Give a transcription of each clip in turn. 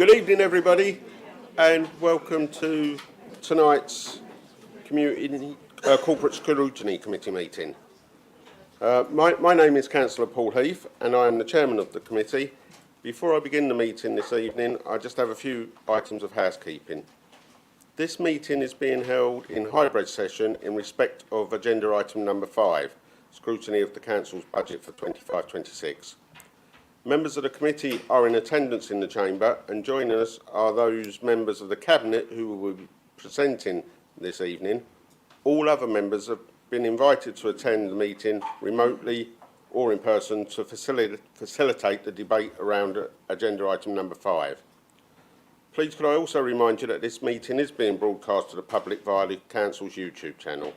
Good evening, everybody, and welcome to tonight's Corporate Scrutiny Committee meeting. My name is Councillor Paul Heath, and I am the Chairman of the committee. Before I begin the meeting this evening, I just have a few items of housekeeping. This meeting is being held in hybrid session in respect of agenda item number 5, Scrutiny of the Council's Budget for 25-26. Members of the committee are in attendance in the chamber, and joining us are those members of the Cabinet who will be presenting this evening. All other members have been invited to attend the meeting remotely or in person to facilitate the debate around agenda item number 5. Please could I also remind you that this meeting is being broadcast to the public via the Council's YouTube channel.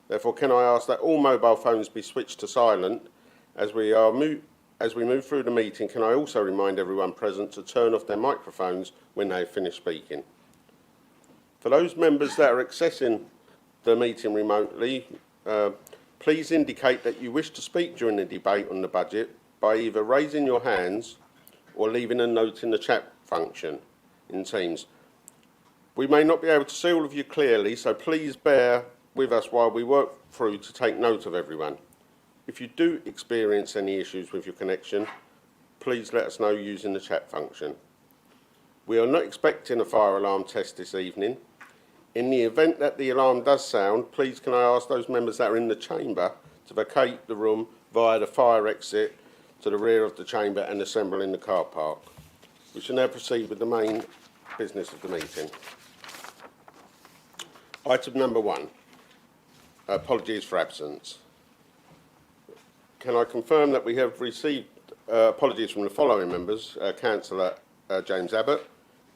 Therefore, can I ask that all mobile phones be switched to silent as we move through the meeting? Can I also remind everyone present to turn off their microphones when they have finished speaking? For those members that are accessing the meeting remotely, please indicate that you wish to speak during the debate on the budget by either raising your hands or leaving a note in the chat function in Teams. We may not be able to see all of you clearly, so please bear with us while we work through to take note of everyone. If you do experience any issues with your connection, please let us know using the chat function. We are not expecting a fire alarm test this evening. In the event that the alarm does sound, please can I ask those members that are in the chamber to vacate the room via the fire exit to the rear of the chamber and assemble in the car park. We shall now proceed with the main business of the meeting. Item number 1, apologies for absence. Can I confirm that we have received apologies from the following members: Councillor James Abbott,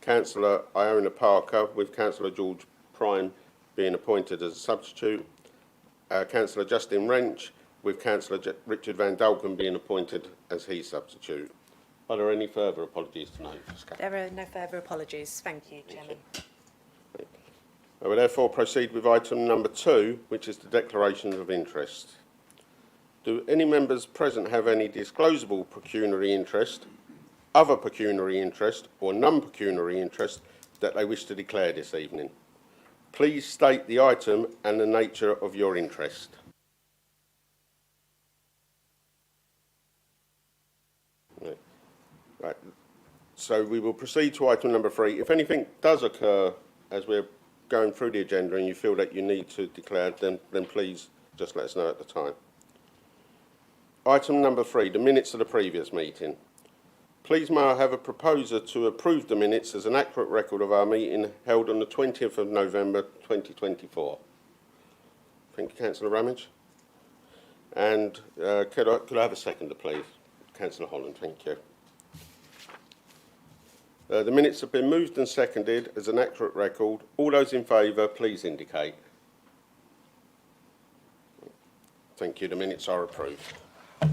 Councillor Iona Parker, with Councillor George Prime being appointed as a substitute, Councillor Justin Wrench, with Councillor Richard Van Dalken being appointed as his substitute. Are there any further apologies tonight? There are no further apologies. Thank you, Chairman. I will therefore proceed with item number 2, which is the declarations of interest. Do any members present have any disclosable pecuniary interest, other pecuniary interest or non-pecuniary interest that they wish to declare this evening? Please state the item and the nature of your interest. Right. So we will proceed to item number 3. If anything does occur as we're going through the agenda and you feel that you need to declare, then please just let us know at the time. Item number 3, the minutes of the previous meeting. Please may I have a proposer to approve the minutes as an accurate record of our meeting held on the 20th of November 2024. Thank you, Councillor Ramage. And could I have a seconder, please? Councillor Holland, thank you. The minutes have been moved and seconded as an accurate record. All those in favour, please indicate. Thank you, the minutes are approved. Yeah.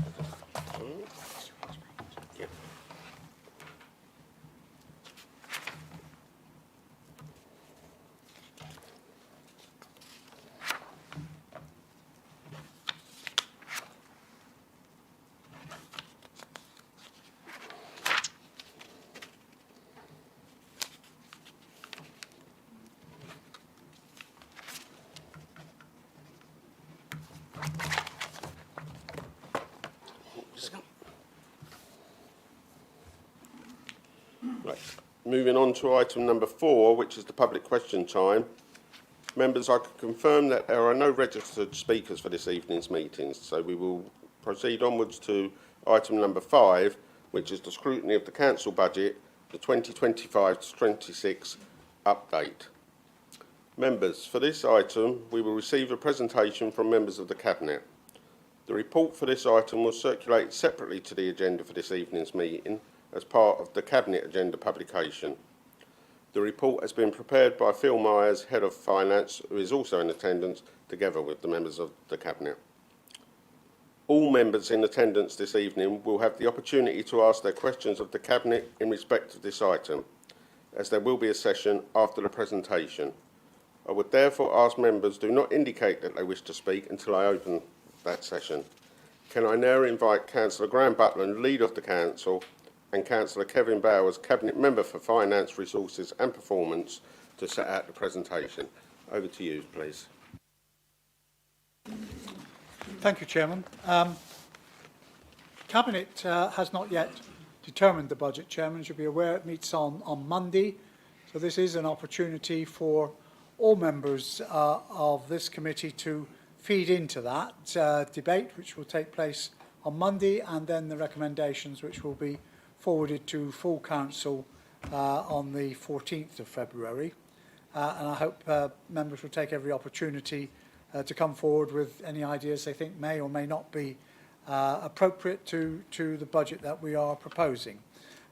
Right. Moving on to item number 4, which is the public question time. Members, I can confirm that there are no registered speakers for this evening's meetings, so we will proceed onwards to item number 5, which is the scrutiny of the council budget, the 2025-26 update. Members, for this item, we will receive a presentation from members of the Cabinet. The report for this item was circulated separately to the agenda for this evening's meeting as part of the Cabinet agenda publication. The report has been prepared by Phil Myers, Head of Finance, who is also in attendance, together with the members of the Cabinet. All members in attendance this evening will have the opportunity to ask their questions of the Cabinet in respect of this item, as there will be a session after the presentation. I would therefore ask members do not indicate that they wish to speak until I open that session. Can I now invite Councillor Graham Butland, Leader of the Council, and Councillor Kevin Bowers, Cabinet Member for Finance, Resources and Performance, to set out the presentation. Over to you, please. Thank you, Chairman. Cabinet has not yet determined the budget, Chairman. As you'll be aware, it meets on Monday. So this is an opportunity for all members of this committee to feed into that debate, which will take place on Monday, and then the recommendations, which will be forwarded to full council on the 14th of February. And I hope members will take every opportunity to come forward with any ideas they think may or may not be appropriate to the budget that we are proposing.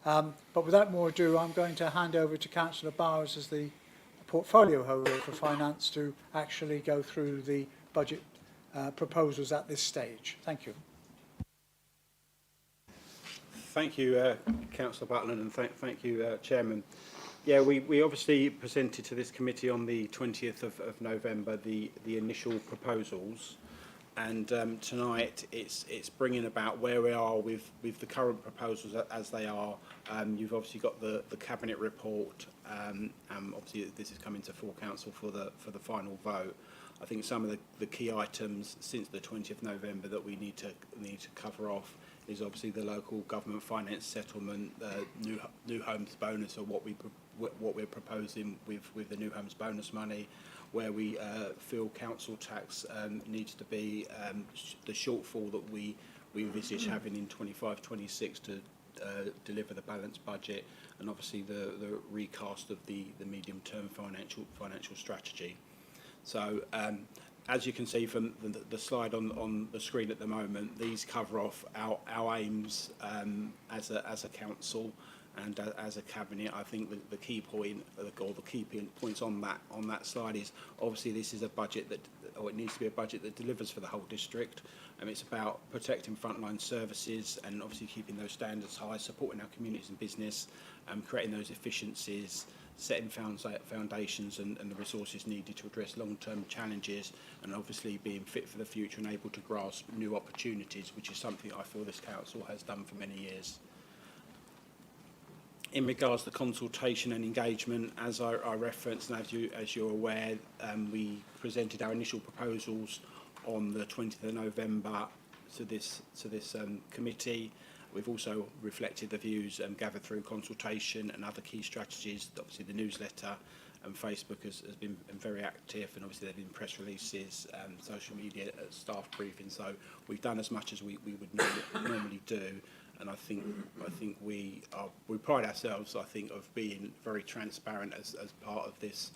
But without more ado, I'm going to hand over to Councillor Bowers as the portfolio holder for finance to actually go through the budget proposals at this stage. Thank you. Thank you, Councillor Butland, and thank you, Chairman. Yeah, we obviously presented to this committee on the 20th of November the initial proposals, and tonight it's bringing about where we are with the current proposals as they are. You've obviously got the cabinet report. Obviously this is coming to full council for the final vote. I think some of the key items since the 20th of November that we need to cover off is obviously the local government finance settlement, new homes bonus, or what we're proposing with the new homes bonus money, where we feel council tax needs to be the shortfall that we envisage having in 25-26 to deliver the balanced budget, and obviously the recast of the medium-term financial strategy. So as you can see from the slide on the screen at the moment, these cover off our aims as a council and as a cabinet. I think the key point, or the key points on that slide is obviously this is a budget that, or it needs to be a budget that delivers for the whole district. It's about protecting frontline services and obviously keeping those standards high, supporting our communities and business, creating those efficiencies, setting foundations and the resources needed to address long-term challenges, and obviously being fit for the future and able to grasp new opportunities, which is something I feel this council has done for many years. In regards to consultation and engagement, as I referenced, and as you're aware, we presented our initial proposals on the 20th of November to this committee. We've also reflected the views gathered through consultation and other key strategies. Obviously the newsletter and Facebook has been very active, and obviously there have been press releases, social media, staff briefings. So we've done as much as we would normally do, and I think we pride ourselves, I think, of being very transparent as part of this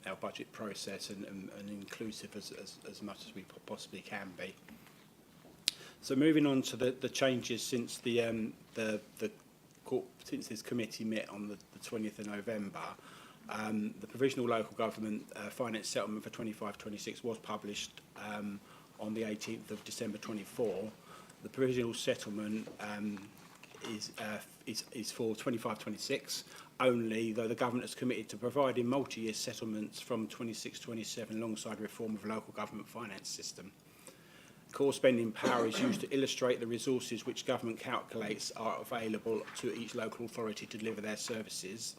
our budget process, and inclusive as much as we possibly can be. So moving on to the changes since since this committee met on the 20th of November, the provisional local government finance settlement for 25-26 was published on the 18th of December 24. The provisional settlement is for 25-26 only, though the government has committed to providing multi-year settlements from 26-27 alongside reform of local government finance system. Core spending power is used to illustrate the resources which government calculates are available to each local authority to deliver their services.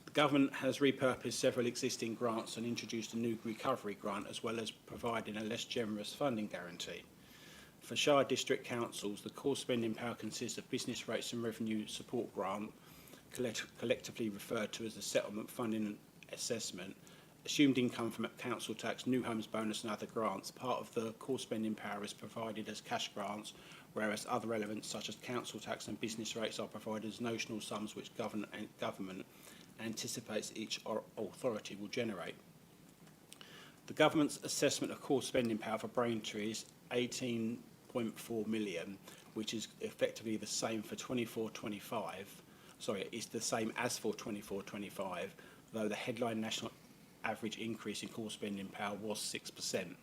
The government has repurposed several existing grants and introduced a new recovery grant, as well as providing a less generous funding guarantee. For Shire District Councils, the core spending power consists of business rates and revenue support grant, collectively referred to as the settlement funding and assessment, assumed income from council tax, new homes bonus and other grants. Part of the core spending power is provided as cash grants, whereas other elements such as council tax and business rates are provided as notional sums which government anticipates each authority will generate. The government's assessment of core spending power for Braintree is 18.4 million, which is effectively the same for 24-25. Sorry, it's the same as for 24-25, though the headline national average increase in core spending power was 6%.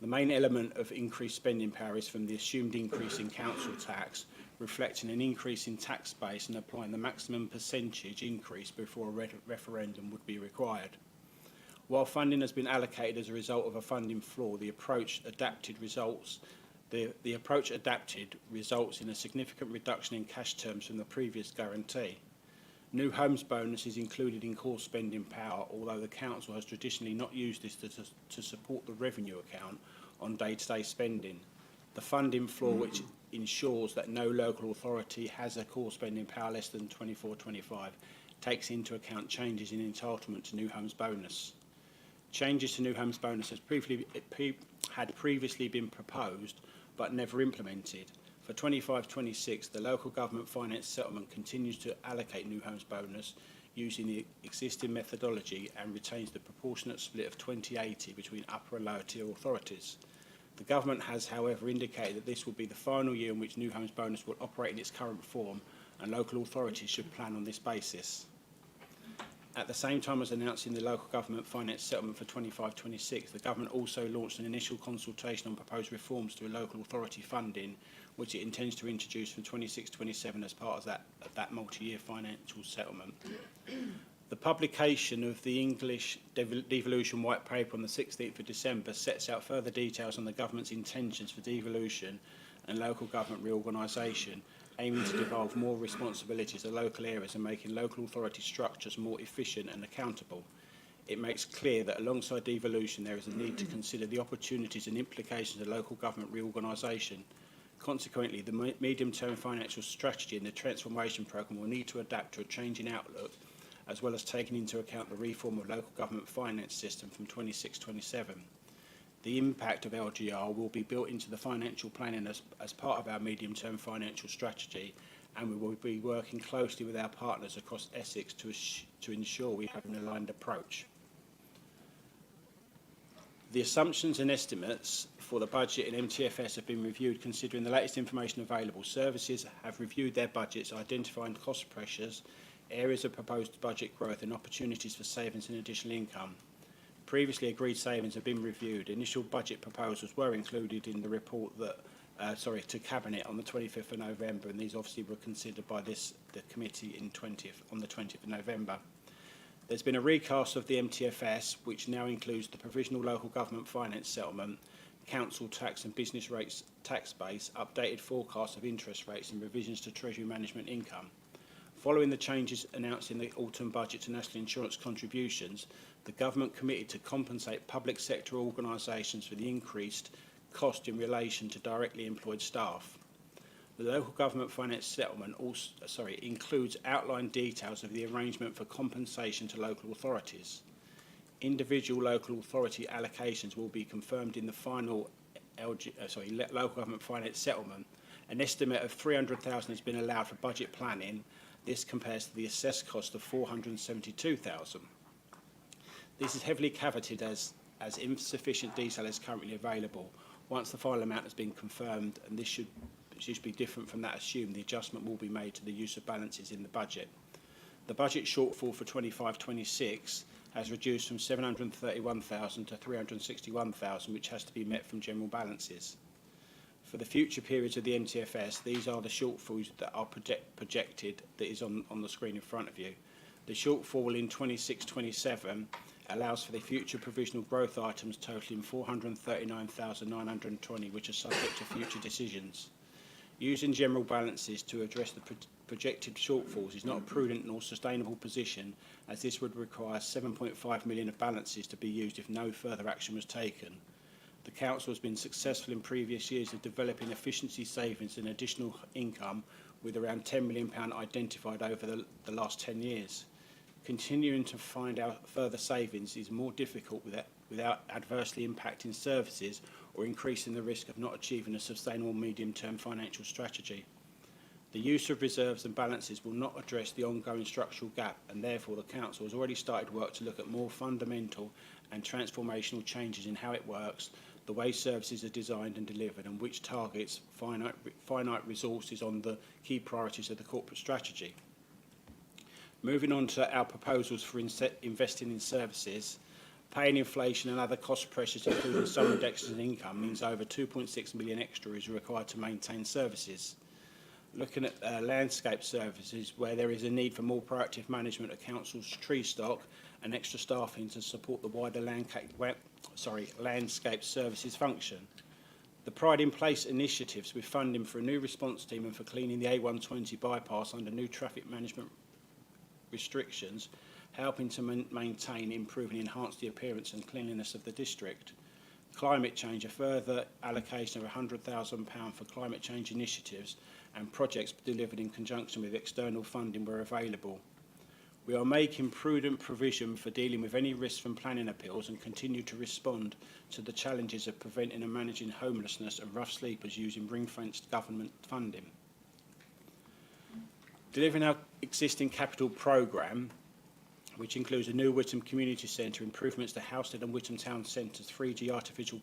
The main element of increased spending power is from the assumed increase in council tax, reflecting an increase in tax base and applying the maximum percentage increase before a referendum would be required. While funding has been allocated as a result of a funding floor, the approach adapted results The approach adapted results in a significant reduction in cash terms from the previous guarantee. New homes bonus is included in core spending power, although the council has traditionally not used this to support the revenue account on day-to-day spending. The funding floor, which ensures that no local authority has a core spending power less than 24/25, takes into account changes in entitlement to new homes bonus. Changes to new homes bonus had previously been proposed but never implemented. For 25-26, the local government finance settlement continues to allocate new homes bonus using the existing methodology and retains the proportionate split of 20/80 between upper and lower tier authorities. The government has, however, indicated that this will be the final year in which new homes bonus will operate in its current form, and local authorities should plan on this basis. At the same time as announcing the local government finance settlement for 25-26, the government also launched an initial consultation on proposed reforms to local authority funding, which it intends to introduce from 26-27 as part of that multi-year financial settlement. The publication of the English devolution white paper on the 16th of December sets out further details on the government's intentions for devolution and local government reorganisation, aiming to devolve more responsibilities to local areas and making local authority structures more efficient and accountable. It makes clear that alongside devolution there is a need to consider the opportunities and implications of local government reorganisation. Consequently, the medium-term financial strategy and the transformation programme will need to adapt to a changing outlook, as well as taking into account the reform of local government finance system from 26-27. The impact of LGR will be built into the financial planning as part of our medium-term financial strategy, and we will be working closely with our partners across Essex to ensure we have an aligned approach. The assumptions and estimates for the budget in MTFS have been reviewed considering the latest information available. Services have reviewed their budgets, identifying cost pressures, areas of proposed budget growth and opportunities for savings and additional income. Previously agreed savings have been reviewed. Initial budget proposals were included in the report to Cabinet on the 25th of November, and these obviously were considered by the committee on the 20th of November. There's been a recast of the MTFS, which now includes the provisional local government finance settlement, council tax and business rates tax base, updated forecasts of interest rates and revisions to Treasury management income. Following the changes announced in the autumn budget to national insurance contributions, the government committed to compensate public sector organisations for the increased cost in relation to directly employed staff. The local government finance settlement also includes outlined details of the arrangement for compensation to local authorities. Individual local authority allocations will be confirmed in the final local government finance settlement. An estimate of $300,000 has been allowed for budget planning. This compares to the assessed cost of $472,000. This is heavily caveated as insufficient detail is currently available. Once the final amount has been confirmed, and this should be different from that assumed, the adjustment will be made to the use of balances in the budget. The budget shortfall for 25-26 has reduced from $731,000 to $361,000, which has to be met from general balances. For the future periods of the MTFS, these are the shortfalls that are projected, that is on the screen in front of you. The shortfall in 26-27 allows for the future provisional growth items totalling $439,920, which are subject to future decisions. Using general balances to address the projected shortfalls is not a prudent nor sustainable position, as this would require $7.5 million of balances to be used if no further action was taken. The Council has been successful in previous years of developing efficiency savings and additional income, with around £10 million identified over the last 10 years. Continuing to find out further savings is more difficult without adversely impacting services or increasing the risk of not achieving a sustainable medium-term financial strategy. The use of reserves and balances will not address the ongoing structural gap, and therefore the Council has already started work to look at more fundamental and transformational changes in how it works, the way services are designed and delivered, and which targets finite resources on the key priorities of the corporate strategy. Moving on to our proposals for investing in services, paying inflation and other cost pressures, including some reductions in income, means over £2.6 million extra is required to maintain services. Looking at landscape services, where there is a need for more proactive management of council's tree stock and extra staffing to support the wider landscape services function. The Pride in Place initiatives with funding for a new response team and for cleaning the A120 bypass under new traffic management restrictions, helping to maintain, improve and enhance the appearance and cleanliness of the district. Climate change, a further allocation of £100,000 for climate change initiatives and projects delivered in conjunction with external funding were available. We are making prudent provision for dealing with any risks from planning appeals and continue to respond to the challenges of preventing and managing homelessness and rough sleepers using ring-fenced government funding. Delivering our existing capital programme, which includes a new Whittam Community Centre, improvements to Houstead and Whittam Town Centres, 3G artificial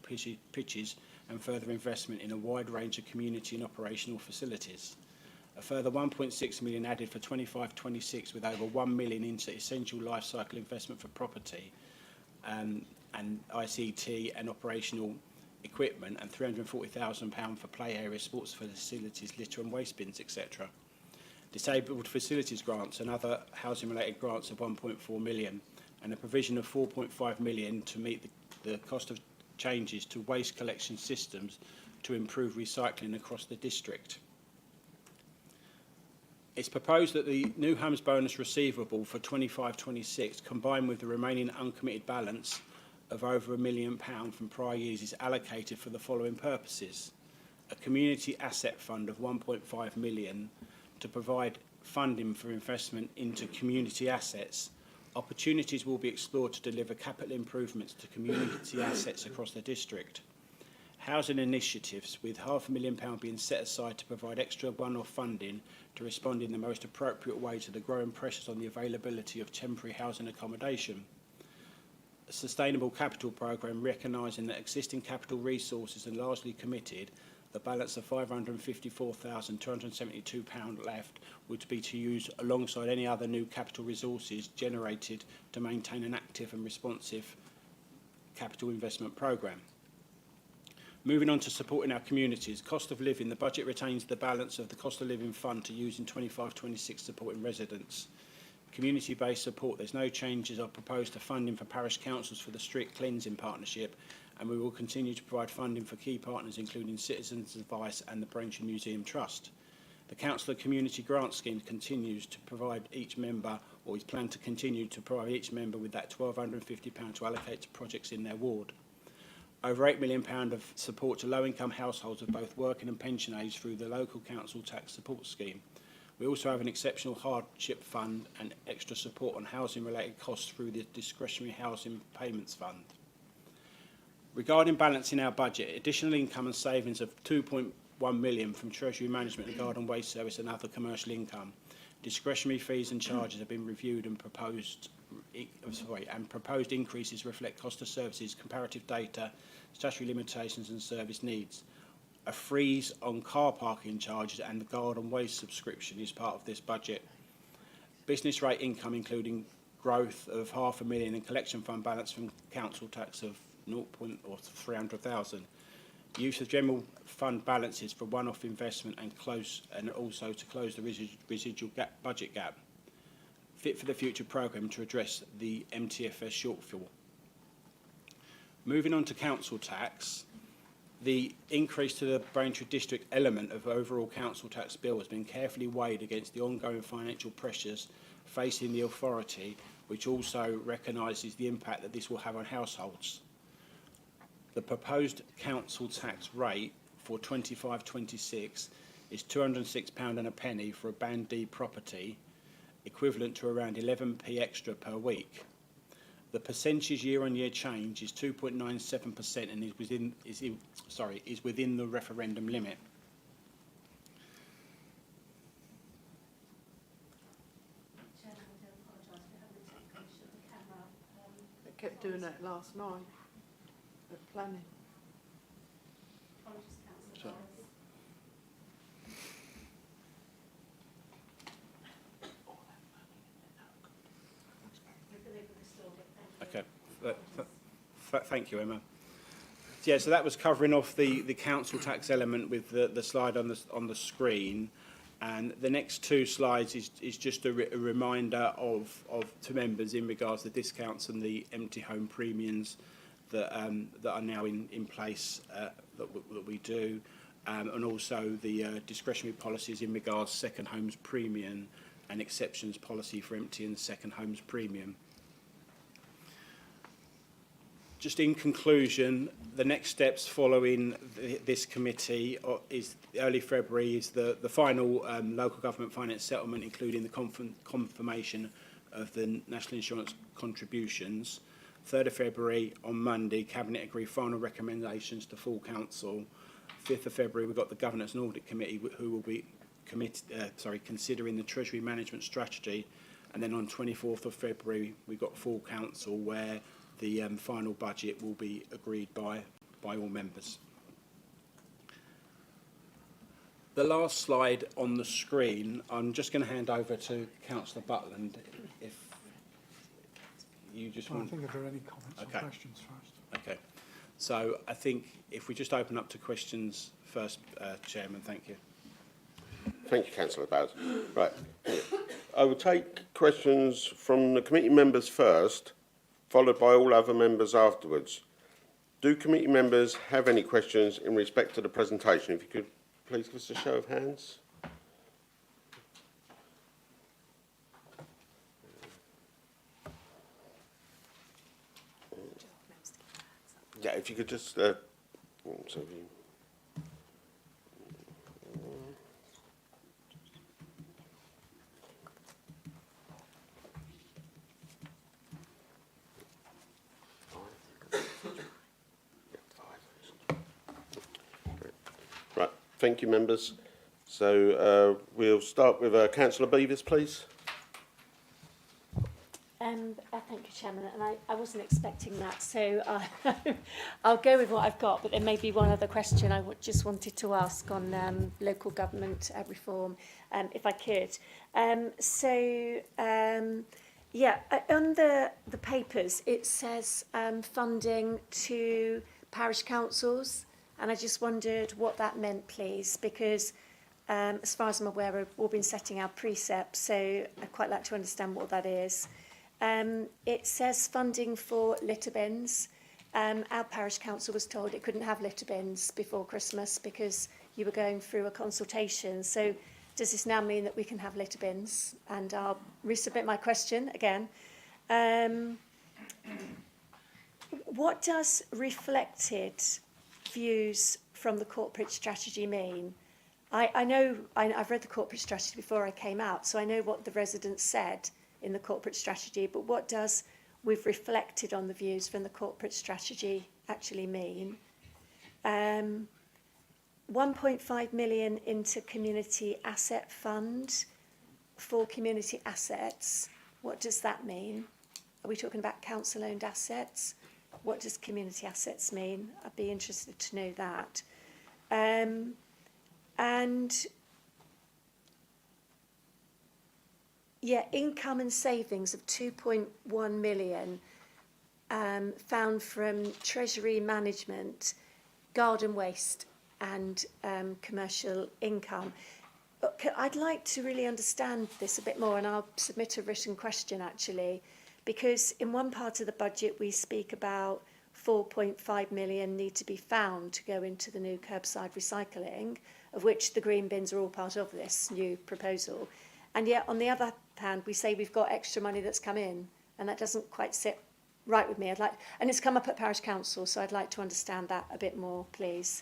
pitches and further investment in a wide range of community and operational facilities. A further 1.6 million added for 25-26 with over 1 million into essential life cycle investment for property and ICT and operational equipment, and £340,000 for play areas, sports facilities, litter and waste bins, etc. Disabled facilities grants and other housing related grants of 1.4 million, and a provision of 4.5 million to meet the cost of changes to waste collection systems to improve recycling across the district. It's proposed that the new homes bonus receivable for 25-26, combined with the remaining uncommitted balance of over £1 million from prior years, is allocated for the following purposes: a community asset fund of 1.5 million to provide funding for investment into community assets. Opportunities will be explored to deliver capital improvements to community assets across the district. Housing initiatives, with £500,000 being set aside to provide extra one-off funding to respond in the most appropriate way to the growing pressures on the availability of temporary housing accommodation. A sustainable capital programme recognising that existing capital resources are largely committed. The balance of £554,272 left would be to use alongside any other new capital resources generated to maintain an active and responsive capital investment programme. Moving on to supporting our communities, cost of living, the budget retains the balance of the cost of living fund to use in 25-26 supporting residents. Community-based support, there's no changes are proposed to funding for parish councils for the Street Cleansing Partnership, and we will continue to provide funding for key partners including Citizens Advice and the Braintree Museum Trust. The Council of Community Grant Scheme continues to provide each member, or is planned to continue to provide each member with that £1,250 to allocate to projects in their ward. Over £8 million of support to low-income households of both working and pension age through the local council tax support scheme. We also have an exceptional hardship fund and extra support on housing-related costs through the discretionary housing payments fund. Regarding balancing our budget, additional income and savings of £2.1 million from Treasury Management and Garden Waste Service and other commercial income. Discretionary fees and charges have been reviewed and proposed increases reflect cost of services, comparative data, statutory limitations and service needs. A freeze on car parking charges and the garden waste subscription is part of this budget. Business rate income, including growth of £500,000 and collection fund balance from council tax of 300,000. Use of general fund balances for one-off investment and also to close the residual budget gap. Fit for the Future programme to address the MTFS shortfall. Moving on to council tax, the increase to the Braintree district element of overall council tax bill has been carefully weighed against the ongoing financial pressures facing the authority, which also recognises the impact that this will have on households. The proposed council tax rate for 25-26 is £206.01 for a Band D property, equivalent to around 11p extra per week. The percentage year-on-year change is 2.97% and is within the referendum limit. Chairman, I do apologise, we haven't taken permission of the camera. They kept doing that last night at planning. Apologies, Councillor Sure. Morris. We believe we restored it. Thank you. Okay, thank you, Emma. Yeah, so that was covering off the council tax element with the slide on the screen, and the next two slides is just a reminder to members in regards to discounts and the empty home premiums that are now in place that we do, and also the discretionary policies in regards to second homes premium and exceptions policy for empty and second homes premium. Just in conclusion, the next steps following this committee is early February is the final local government finance settlement, including the confirmation of the national insurance contributions. 3rd of February on Monday, Cabinet agree final recommendations to full council. 5th of February, we've got the Governance and Audit Committee who will be considering the Treasury Management Strategy. And then on 24th of February, we've got full council where the final budget will be agreed by all members. The last slide on the screen, I'm just going to hand over to Councillor Butland. If you just Well, I want... think if there are any comments or questions first. Okay. So I think if we just open up to questions first, Chairman, thank you. Thank you, Councillor Bowers. Right. I will take questions from the committee members first, followed by all other members afterwards. Do committee members have any questions in respect to the presentation? If you could please give us a show of hands. Yeah, if you could just... so you, right, thank you, members. So we'll start with Councillor Beavers, please. Thank you, Chairman, and I wasn't expecting that, so I'll go with what I've got, but there may be one other question I just wanted to ask on local government reform, if I could. Yeah, on the papers, it says funding to parish councils, and I just wondered what that meant, please, because as far as I'm aware, we've all been setting our precepts, so I'd quite like to understand what that is. It says funding for litter bins. Our parish council was told it couldn't have litter bins before Christmas because you were going through a consultation. So does this now mean that we can have litter bins? And I'll resubmit my question again. What does reflected views from the corporate strategy mean? I know I've read the corporate strategy before I came out, so I know what the residents said in the corporate strategy, but what does we've reflected on the views from the corporate strategy actually mean? 1.5 million into community asset fund for community assets. What does that mean? Are we talking about council-owned assets? What does community assets mean? I'd be interested to know that. And yeah, income and savings of 2.1 million found from Treasury Management, garden waste and commercial income. But I'd like to really understand this a bit more, and I'll submit a written question actually, because in one part of the budget we speak about 4.5 million need to be found to go into the new curbside recycling, of which the green bins are all part of this new proposal. And yet, on the other hand, we say we've got extra money that's come in, and that doesn't quite sit right with me. And it's come up at Parish Council, so I'd like to understand that a bit more, please.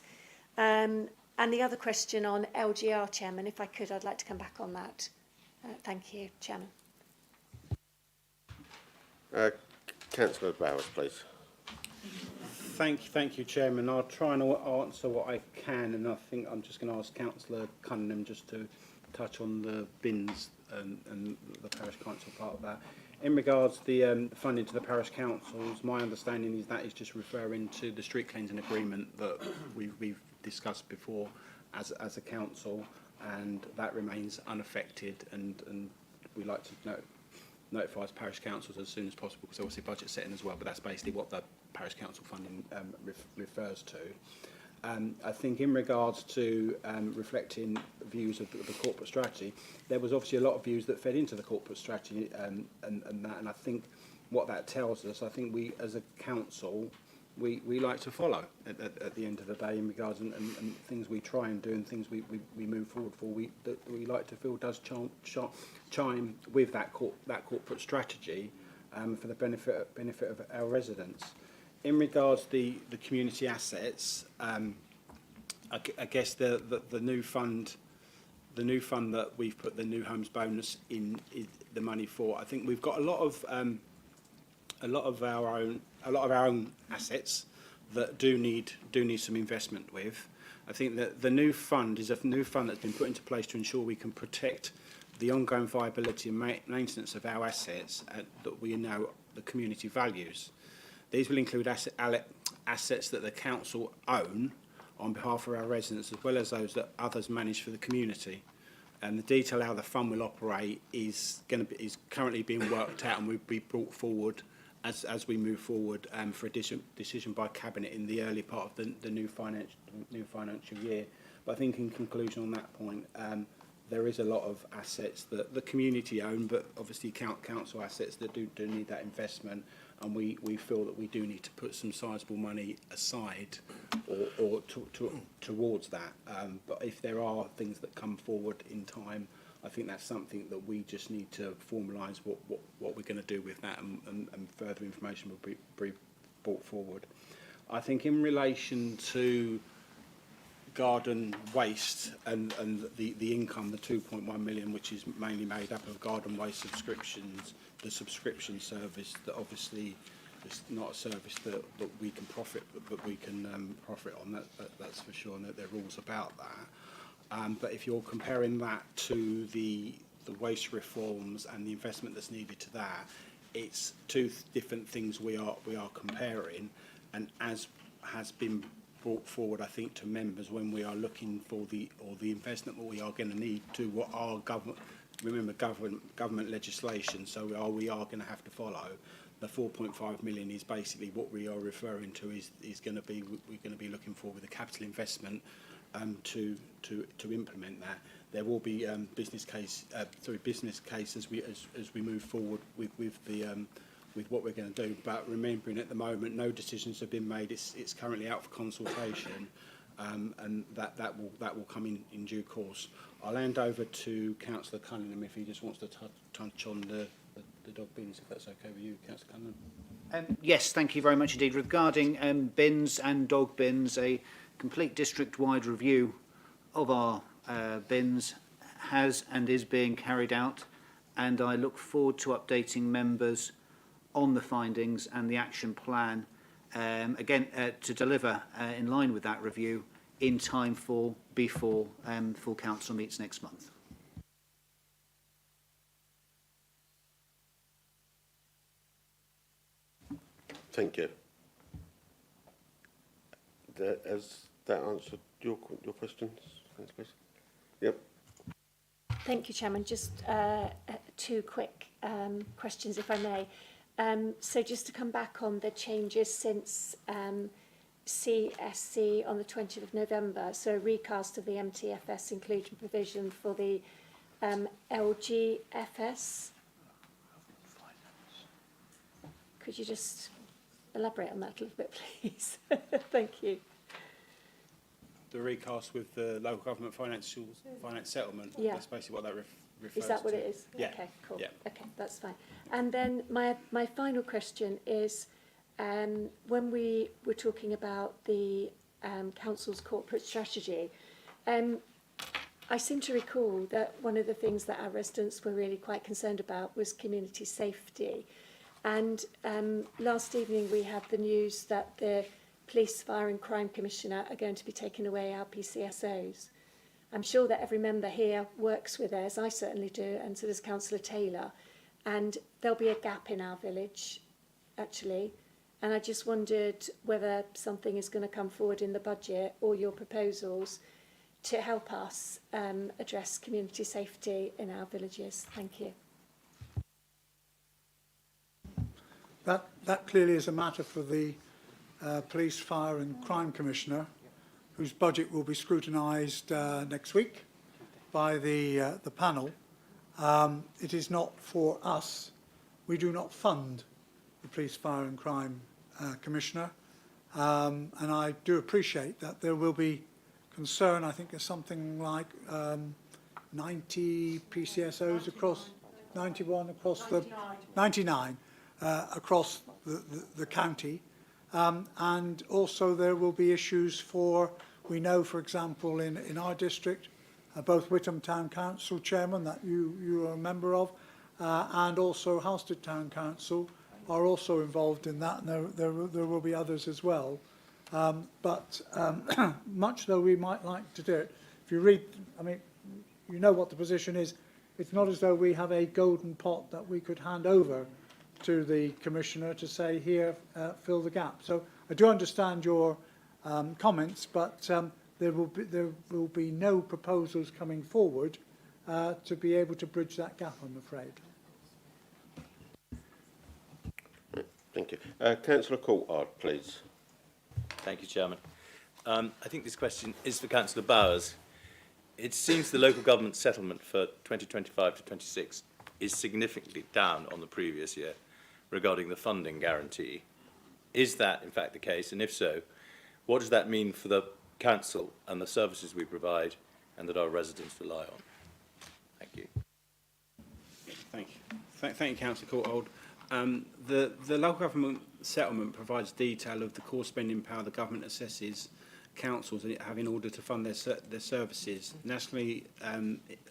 And the other question on LGR, Chairman, if I could, I'd like to come back on that. Thank you, Chairman. Councillor Bowers, please. Thank you, Chairman. I'll try and answer what I can, and I think I'm just going to ask Councillor Cunningham just to touch on the bins and the parish council part of that. In regards to the funding to the parish councils, my understanding is that is just referring to the street cleansing agreement that we've discussed before as a council, and that remains unaffected, and we like to notify parish councils as soon as possible, because obviously budget setting as well, but that's basically what the parish council funding refers to. I think in regards to reflecting views of the corporate strategy, there was obviously a lot of views that fed into the corporate strategy and I think what that tells us, I think we as a council we like to follow at the end of the day in regards and things we try and do and things we move forward for. That we like to feel does chime with that corporate strategy for the benefit of our residents. In regards to the community assets, I guess the new fund. The new fund that we've put the new homes bonus in is the money for. I think we've got a lot of our own assets that do need some investment with. I think that the new fund is a new fund that's been put into place to ensure we can protect the ongoing viability and maintenance of our assets that we know the community values. These will include assets that the council own on behalf of our residents, as well as those that others manage for the community. And the detail how the fund will operate is currently being worked out and will be brought forward as we move forward for a decision by cabinet in the early part of the new financial year. But I think in conclusion on that point, there is a lot of assets that the community own, but obviously council assets that do need that investment. And we feel that we do need to put some sizable money aside or towards that. But if there are things that come forward in time, I think that's something that we just need to formalise what we're going to do with that, and further information will be brought forward. I think in relation to garden waste and the income, the 2.1 million, which is mainly made up of garden waste subscriptions, the subscription service that obviously is not a service that we can profit, but we can profit on. That's for sure, and that there are rules about that. But if you're comparing that to the waste reforms and the investment that's needed to that, it's two different things we are comparing, and as has been brought forward, I think, to members when we are looking for the investment that we are going to need to what our government. Remember, government legislation, so we are going to have to follow. The 4.5 million is basically what we are referring to. Is going to be we're going to be looking for with a capital investment to implement that. There will be business case as we move forward with what we're going to do. But remembering at the moment, no decisions have been made. It's currently out for consultation, and that will come in due course. I'll hand over to Councillor Cunningham if he just wants to touch on the dog bins, if that's okay with you, Councillor Cunningham. Yes, thank you very much indeed. Regarding bins and dog bins, a complete district-wide review of our bins has and is being carried out, and I look forward to updating members on the findings and the action plan, again, to deliver in line with that review in time for before full council meets next month. Thank you. Has that answered your questions? Thanks, please. Yep. Thank you, Chairman. Just two quick questions, if I may. So just to come back on the changes since CSC on the 20th of November, so a recast of the MTFS inclusion provision for the LGFS. Could you just elaborate on that a little bit, please? Thank you. The recast with the local government finance settlement. Yeah. That's basically what that refers to. Is that what it is? Yeah. Okay, cool. Yeah. Okay, that's fine. And then my final question is, when we were talking about the council's corporate strategy, I seem to recall that one of the things that our residents were really quite concerned about was community safety. And last evening we had the news that the Police, Fire and Crime Commissioner are going to be taking away our PCSOs. I'm sure that every member here works with theirs, I certainly do, and so does Councillor Taylor. And there'll be a gap in our village, actually. And I just wondered whether something is going to come forward in the budget or your proposals to help us address community safety in our villages. Thank you. That clearly is a matter for the Police, Fire and Crime Commissioner, whose budget will be scrutinised next week by the panel. It is not for us. We do not fund the Police, Fire and Crime Commissioner. And I do appreciate that there will be concern. I think there's something like 90 PCSOs across, 91 across the, 99 across the county. And also there will be issues for, we know, for example, in our district, both Whittam Town Council Chairman, that you are a member of, and also Halstead Town Council are also involved in that, and there will be others as well. But much though we might like to do it, if you read, I mean, you know what the position is. It's not as though we have a golden pot that we could hand over to the Commissioner to say, here, fill the gap. So I do understand your comments, but there will be no proposals coming forward to be able to bridge that gap, I'm afraid. Thank you. Councillor Coulthard, please. Thank you, Chairman. I think this question is for Councillor Bowers. It seems the local government settlement for 2025 to 26 is significantly down on the previous year regarding the funding guarantee. Is that in fact the case? And if so, what does that mean for the council and the services we provide and that our residents rely on? Thank you. Thank you. Thank you, Councillor Courtauld. The local government settlement provides detail of the core spending power the government assesses councils have in order to fund their services. Nationally,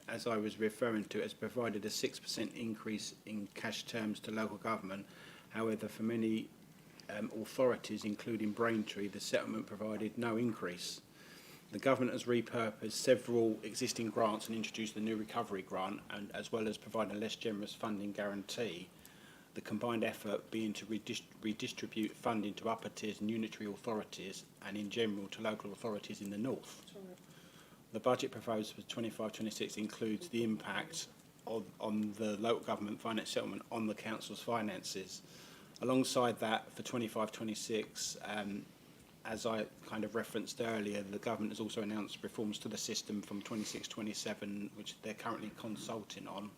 as I was referring to, it has provided a 6% increase in cash terms to local government. However, for many authorities, including Braintree, the settlement provided no increase. The government has repurposed several existing grants and introduced the new recovery grant, and as well as providing a less generous funding guarantee. The combined effort being to redistribute funding to upper tiers and unitary authorities and in general to local authorities in the north. The budget proposed for 25-26 includes the impact on the local government finance settlement on the council's finances. Alongside that, for 25-26, as I kind of referenced earlier, the government has also announced reforms to the system from 26-27, which they're currently consulting on.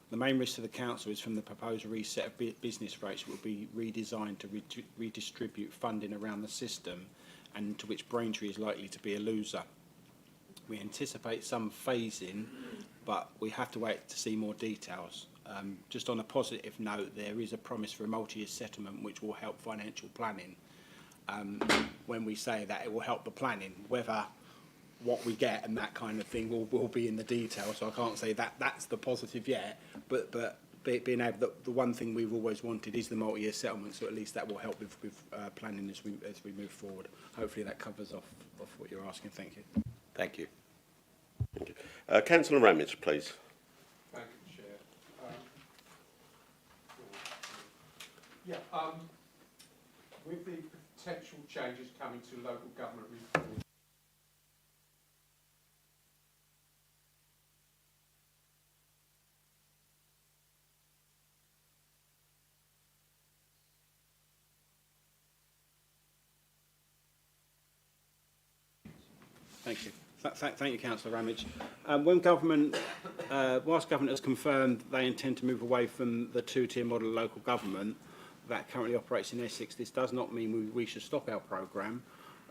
The main risk to the council is from the proposed reset of business rates, which will be redesigned to redistribute funding around the system, and to which Braintree is likely to be a loser. We anticipate some phasing, but we have to wait to see more details. Just on a positive note, there is a promise for a multi-year settlement which will help financial planning. When we say that, it will help the planning, whether what we get and that kind of thing will be in the detail, so I can't say that that's the positive yet, but being able, the one thing we've always wanted is the multi-year settlement, so at least that will help with planning as we move forward. Hopefully that covers off what you're asking. Thank you. Thank you. Thank you. Councillor Ramage, please. Thank you, Chair. With the potential changes coming to local government reform, Thank you. Thank you, Councillor Ramage. When government, whilst government has confirmed they intend to move away from the two-tier model of local government that currently operates in Essex, this does not mean we should stop our programme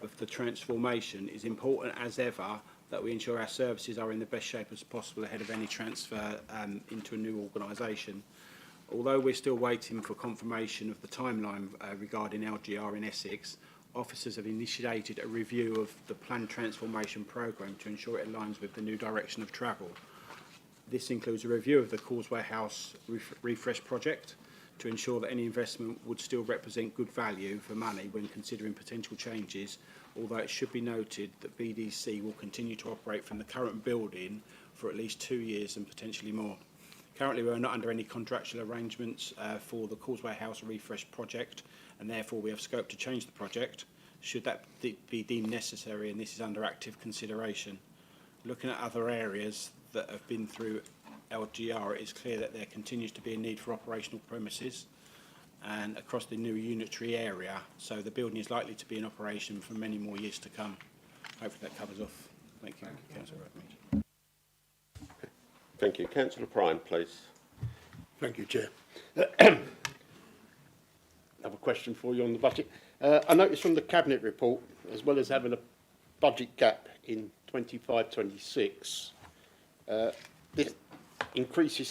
of the transformation. It is important as ever that we ensure our services are in the best shape as possible ahead of any transfer into a new organisation. Although we're still waiting for confirmation of the timeline regarding LGR in Essex, officers have initiated a review of the planned transformation programme to ensure it aligns with the new direction of travel. This includes a review of the Causeway House refresh project to ensure that any investment would still represent good value for money when considering potential changes, although it should be noted that BDC will continue to operate from the current building for at least 2 years and potentially more. Currently, we are not under any contractual arrangements for the Causeway House refresh project, and therefore we have scope to change the project should that be deemed necessary, and this is under active consideration. Looking at other areas that have been through LGR, it is clear that there continues to be a need for operational premises and across the new unitary area, so the building is likely to be in operation for many more years to come. Hopefully that covers off. Thank you, Councillor Ramage. Thank you. Councillor Prime, please. Thank you, Chair. I have a question for you on the budget. I noticed from the Cabinet report, as well as having a budget gap in 25-26, this increases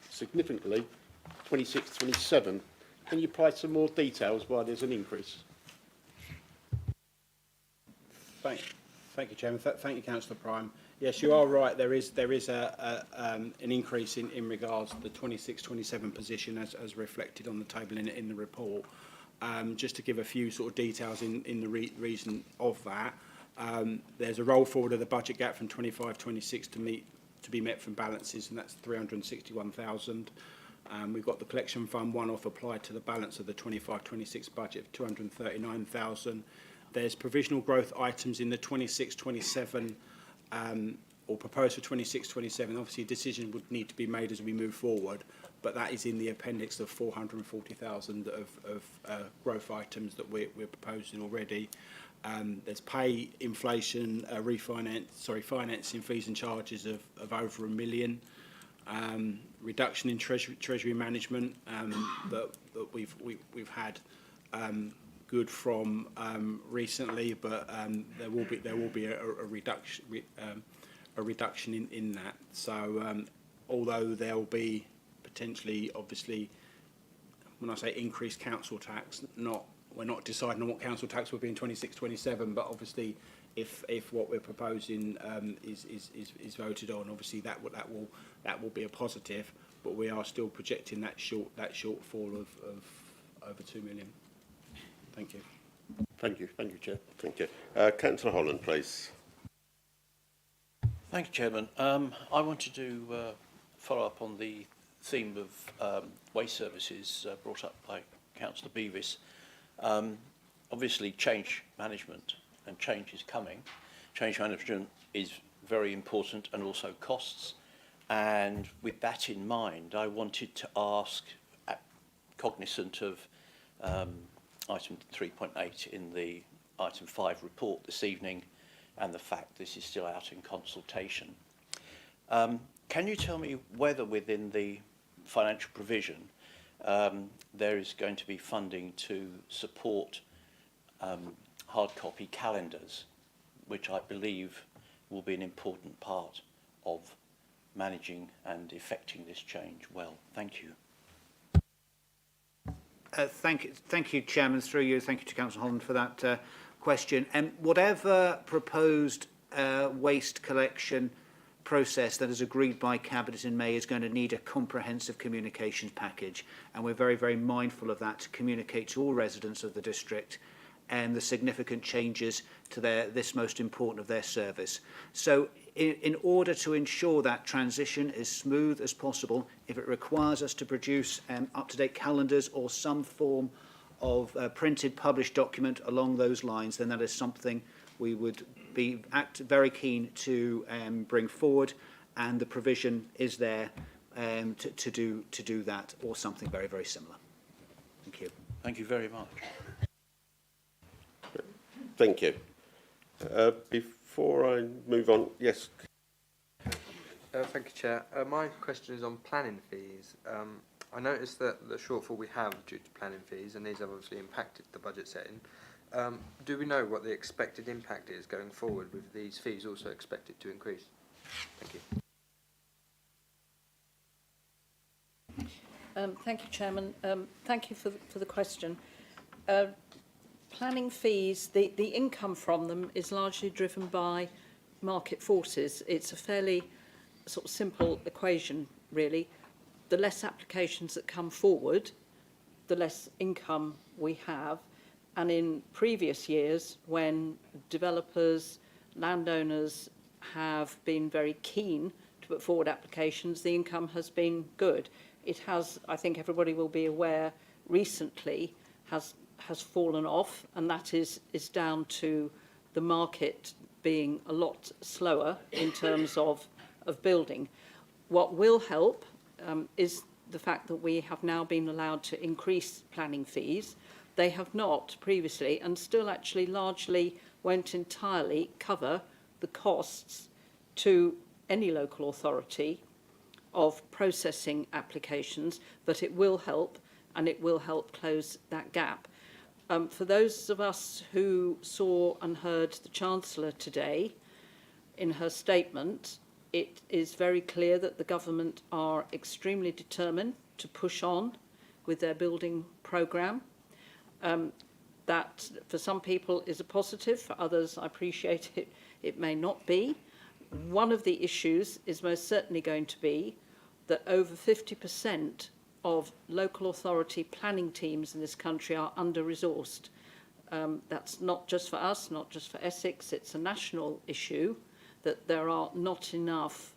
significantly 26-27. Can you provide some more details why there's an increase? Thank you, Chairman. Thank you, Councillor Prime. Yes, you are right. There is an increase in regards to the 26-27 position as reflected on the table in the report. Just to give a few sort of details in the reason of that, there's a roll forward of the budget gap from 25-26 to be met from balances, and that's 361,000. We've got the collection fund one-off applied to the balance of the 25-26 budget of 239,000. There's provisional growth items in the 26-27 or proposed for 26-27. Obviously, a decision would need to be made as we move forward, but that is in the appendix of 440,000 of growth items that we're proposing already. There's pay inflation, financing fees and charges of over £1 million. Reduction in treasury management that we've had good from recently, but there will be a reduction in that. So although there will be potentially, obviously, when I say increased council tax, we're not deciding on what council tax will be in 26-27, but obviously if what we're proposing is voted on, obviously that will be a positive, but we are still projecting that shortfall of over 2 million. Thank you. Thank you, Chair. Thank you. Councillor Holland, please. Thank you, Chairman. I wanted to follow up on the theme of waste services brought up by Councillor Beavis. Obviously, change management and change is coming. Change management is very important and also costs. And with that in mind, I wanted to ask, cognizant of item 3.8 in the item 5 report this evening and the fact this is still out in consultation, can you tell me whether within the financial provision there is going to be funding to support hard copy calendars, which I believe will be an important part of managing and effecting this change well? Thank you. Thank you, Chairman. Through you, thank you to Councillor Holland for that question. Whatever proposed waste collection process that is agreed by Cabinet in May is going to need a comprehensive communications package, and we're very, very mindful of that to communicate to all residents of the district and the significant changes to this most important of their service. So in order to ensure that transition is smooth as possible, if it requires us to produce up-to-date calendars or some form of printed published document along those lines, then that is something we would be very keen to bring forward, and the provision is there to do that, or something very, very similar. Thank you. Thank you very much. Thank you. Before I move on, yes. Thank you, Chair. My question is on planning fees. I noticed that the shortfall we have due to planning fees, and these have obviously impacted the budget setting. Do we know what the expected impact is going forward with these fees also expected to increase? Thank you. Thank you, Chairman. Thank you for the question. Planning fees, the income from them is largely driven by market forces. It's a fairly sort of simple equation, really. The less applications that come forward, the less income we have. And in previous years, when developers, landowners have been very keen to put forward applications, the income has been good. It has, I think everybody will be aware, recently has fallen off, and that is down to the market being a lot slower in terms of building. What will help is the fact that we have now been allowed to increase planning fees. They have not previously, and still actually largely won't entirely cover the costs to any local authority of processing applications, but it will help. and it will help close that gap. For those of us who saw and heard the Chancellor today, in her statement, it is very clear that the government are extremely determined to push on with their building programme. That for some people is a positive, for others, I appreciate it, it may not be. One of the issues is most certainly going to be that over 50% of local authority planning teams in this country are under-resourced. That's not just for us, not just for Essex, it's a national issue, that there are not enough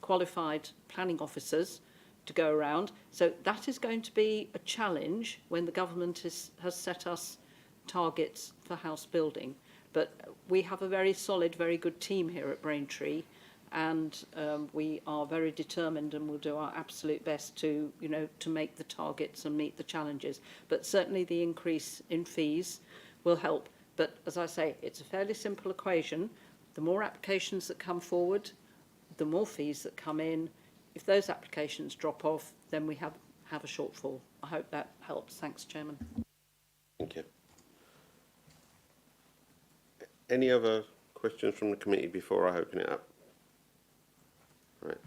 qualified planning officers to go around. So that is going to be a challenge when the government has set us targets for house building. But we have a very solid, very good team here at Braintree, and we are very determined and will do our absolute best to, you know, to make the targets and meet the challenges. But certainly the increase in fees will help. But as I say, it's a fairly simple equation. The more applications that come forward, the more fees that come in. If those applications drop off, then we have a shortfall. I hope that helps. Thanks, Chairman. Thank you. Any other questions from the committee before I open it up? Right.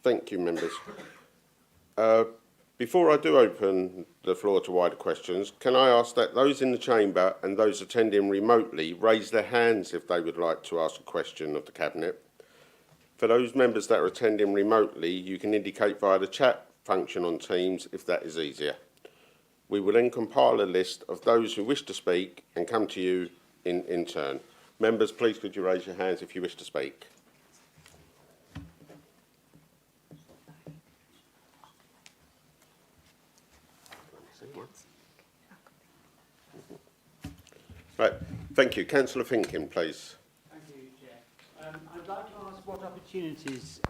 Thank you, members. Before I do open the floor to wider questions, can I ask that those in the chamber and those attending remotely raise their hands if they would like to ask a question of the Cabinet. For those members that are attending remotely, you can indicate via the chat function on Teams if that is easier. We will then compile a list of those who wish to speak and come to you in turn. Members, please could you raise your hands if you wish to speak. Right, thank you. Councillor Finkin, please. Thank you, Chair. I'd like to ask what opportunities...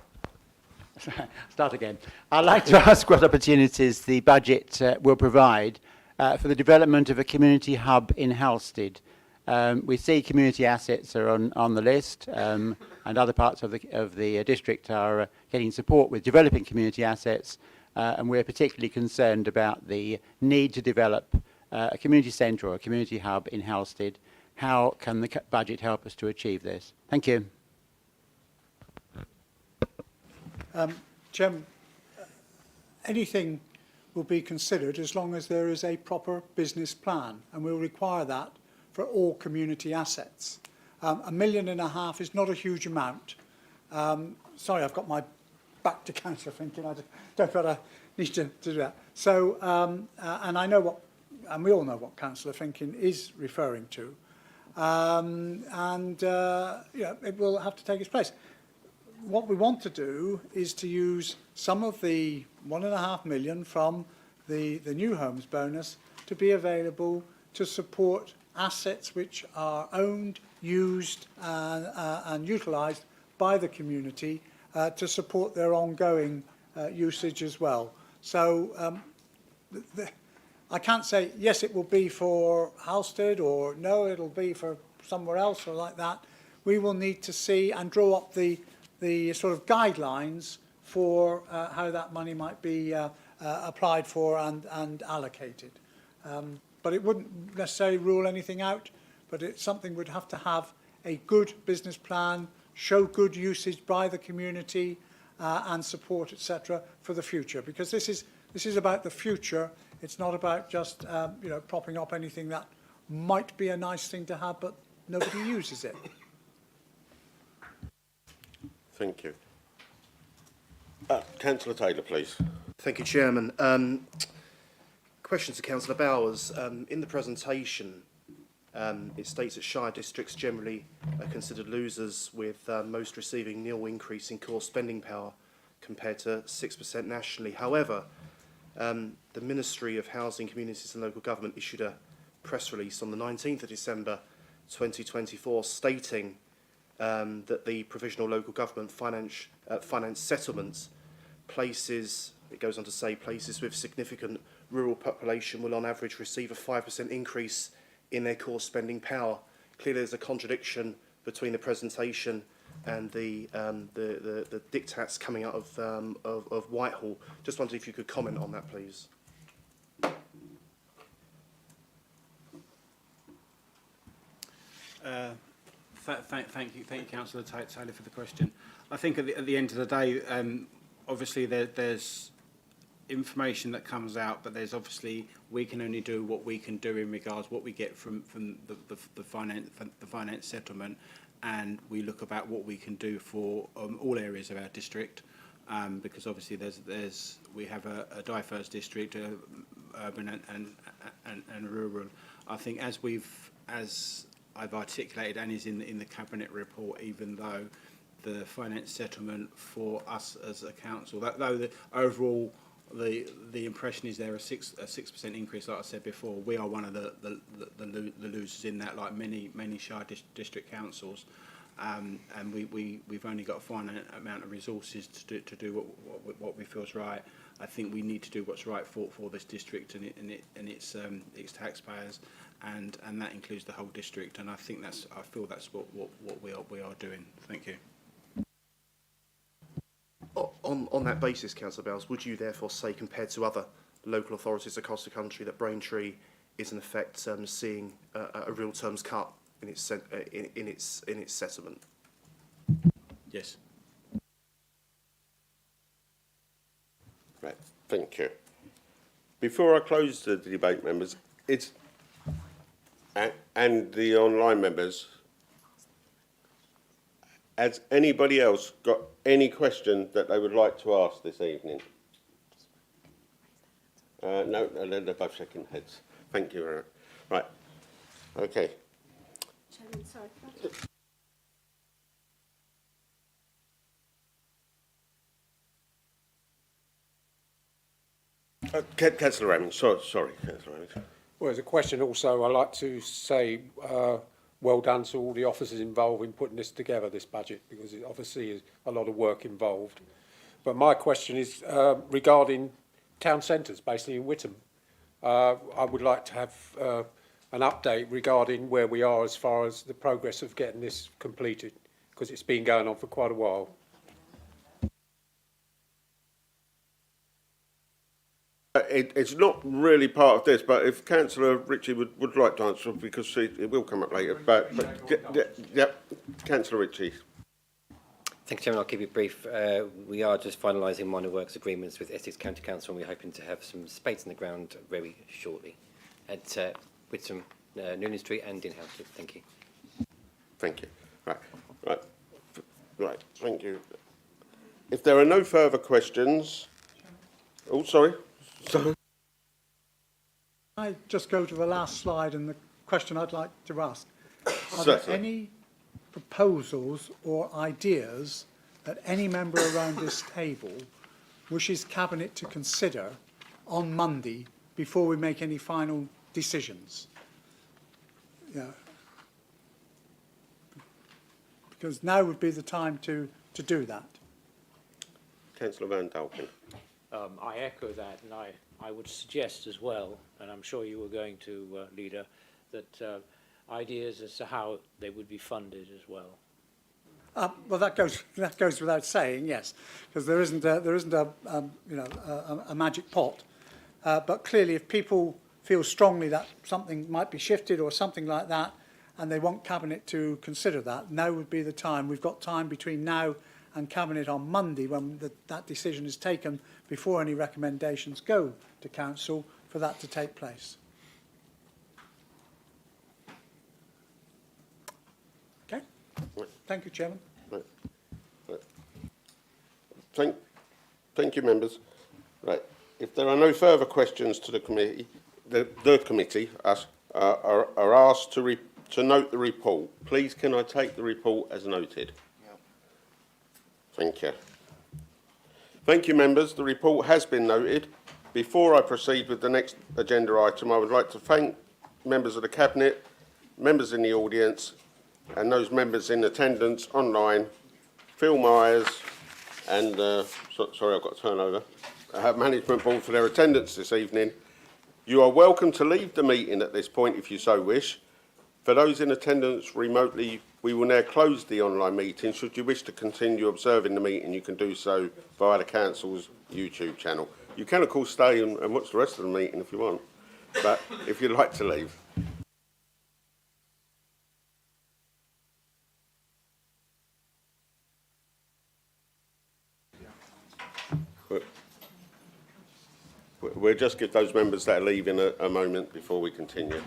Start again. I'd like to ask what opportunities the budget will provide for the development of a community hub in Halstead. We see community assets are on the list, and other parts of the district are getting support with developing community assets, and we're particularly concerned about the need to develop a community centre or a community hub in Halstead. How can the budget help us to achieve this? Thank you. Chairman, anything will be considered as long as there is a proper business plan, and we'll require that for all community assets. £1.5 million is not a huge amount. Sorry, I've got my back to Councillor Finkin. I don't feel I need to do that. So, and I know what, and we all know what Councillor Finkin is referring to. Yeah, it will have to take its place. What we want to do is to use some of the £1.5 million from the new homes bonus to be available to support assets which are owned, used and utilised by the community to support their ongoing usage as well. So I can't say, yes, it will be for Halstead, or no, it'll be for somewhere else or like that. We will need to see and draw up the sort of guidelines for how that money might be applied for and allocated. But it wouldn't necessarily rule anything out, but it's something we'd have to have a good business plan, show good usage by the community and support, etc., for the future. Because this is about the future. It's not about just you know, propping up anything that might be a nice thing to have, but nobody uses it. Thank you. Councillor Taylor, please. Thank you, Chairman. Question to Councillor Bowers. In the presentation, it states that shire districts generally are considered losers, with most receiving nil increase in core spending power compared to 6% nationally. However, the Ministry of Housing, Communities and Local Government issued a press release on the 19th of December 2024 stating that the provisional local government finance settlements places, it goes on to say, places with significant rural population will on average receive a 5% increase in their core spending power. Clearly there's a contradiction between the presentation and the diktats coming out of Whitehall. Just wondered if you could comment on that, please. Thank you, Councillor Taylor, for the question. I think at the end of the day, obviously there's information that comes out, but there's obviously we can only do what we can do in regards what we get from the finance settlement, and we look about what we can do for all areas of our district, because obviously we have a diverse district, urban and rural. I think as I've articulated and is in the cabinet report, even though the finance settlement for us as a council, though the overall the impression is there a 6% increase, like I said before, we are one of the losers in that, like many shire district councils, and we've only got a finite amount of resources to do what we feel is right. I think we need to do what's right for this district and its taxpayers, and that includes the whole district. And I think I feel that's what we are doing. Thank you. On that basis, Councillor Bowles, would you therefore say, compared to other local authorities across the country, that Braintree is in effect seeing a real terms cut in its settlement? Yes. Right, thank you. Before I close the debate, members, and the online members, has anybody else got any question that they would like to ask this evening? No, they're both shaking heads. Thank you very much. Right, okay. Chairman, sorry. Councillor Raymond, sorry, Councillor Raymond. Well, as a question also, I'd like to say well done to all the officers involved in putting this together, this budget, because it obviously is a lot of work involved. But my question is regarding town centres, basically in Witham. I would like to have an update regarding where we are as far as the progress of getting this completed, because it's been going on for quite a while. It's not really part of this, but if Councillor Ritchie would like to answer, because it will come up later. But Councillor Ritchie. Thank you, Chairman. I'll keep it brief. We are just finalising minor works agreements with Essex County Council, and we're hoping to have some spades in the ground very shortly at Witham, Noonan Street and in Hounslow. Thank you. Thank you. Right. Thank you. If there are no further questions, sorry. I just go to the last slide and the question I'd like to ask. Are Certainly. there any proposals or ideas that any member around this table wishes Cabinet to consider on Monday before we make any final decisions? Yeah. Because now would be the time to do that. Councillor Van Dalkin. I echo that, and I would suggest as well, and I'm sure you were going to, Leader, that ideas as to how they would be funded as well. Well, that goes without saying, yes, because there isn't a magic pot. But clearly, if people feel strongly that something might be shifted or something like that, and they want Cabinet to consider that, now would be the time. We've got time between now and Cabinet on Monday when that decision is taken before any recommendations go to Council for that to take place. Okay. Thank you, Chairman. Thank you, members. Right. If there are no further questions to the committee, the committee are asked to note the report. Please, can I take the report as noted? Yeah. Thank you. Thank you, members. The report has been noted. Before I proceed with the next agenda item, I would like to thank members of the Cabinet, members in the audience, and those members in attendance online, Phil Myers and, sorry, I've got to turn over, Management Board for their attendance this evening. You are welcome to leave the meeting at this point if you so wish, For those in attendance remotely, we will now close the online meeting. Should you wish to continue observing the meeting, you can do so via the Council's YouTube channel. You can, of course, stay and watch the rest of the meeting if you want, but if you'd like to leave. We'll just give those members that are leaving a moment before we continue.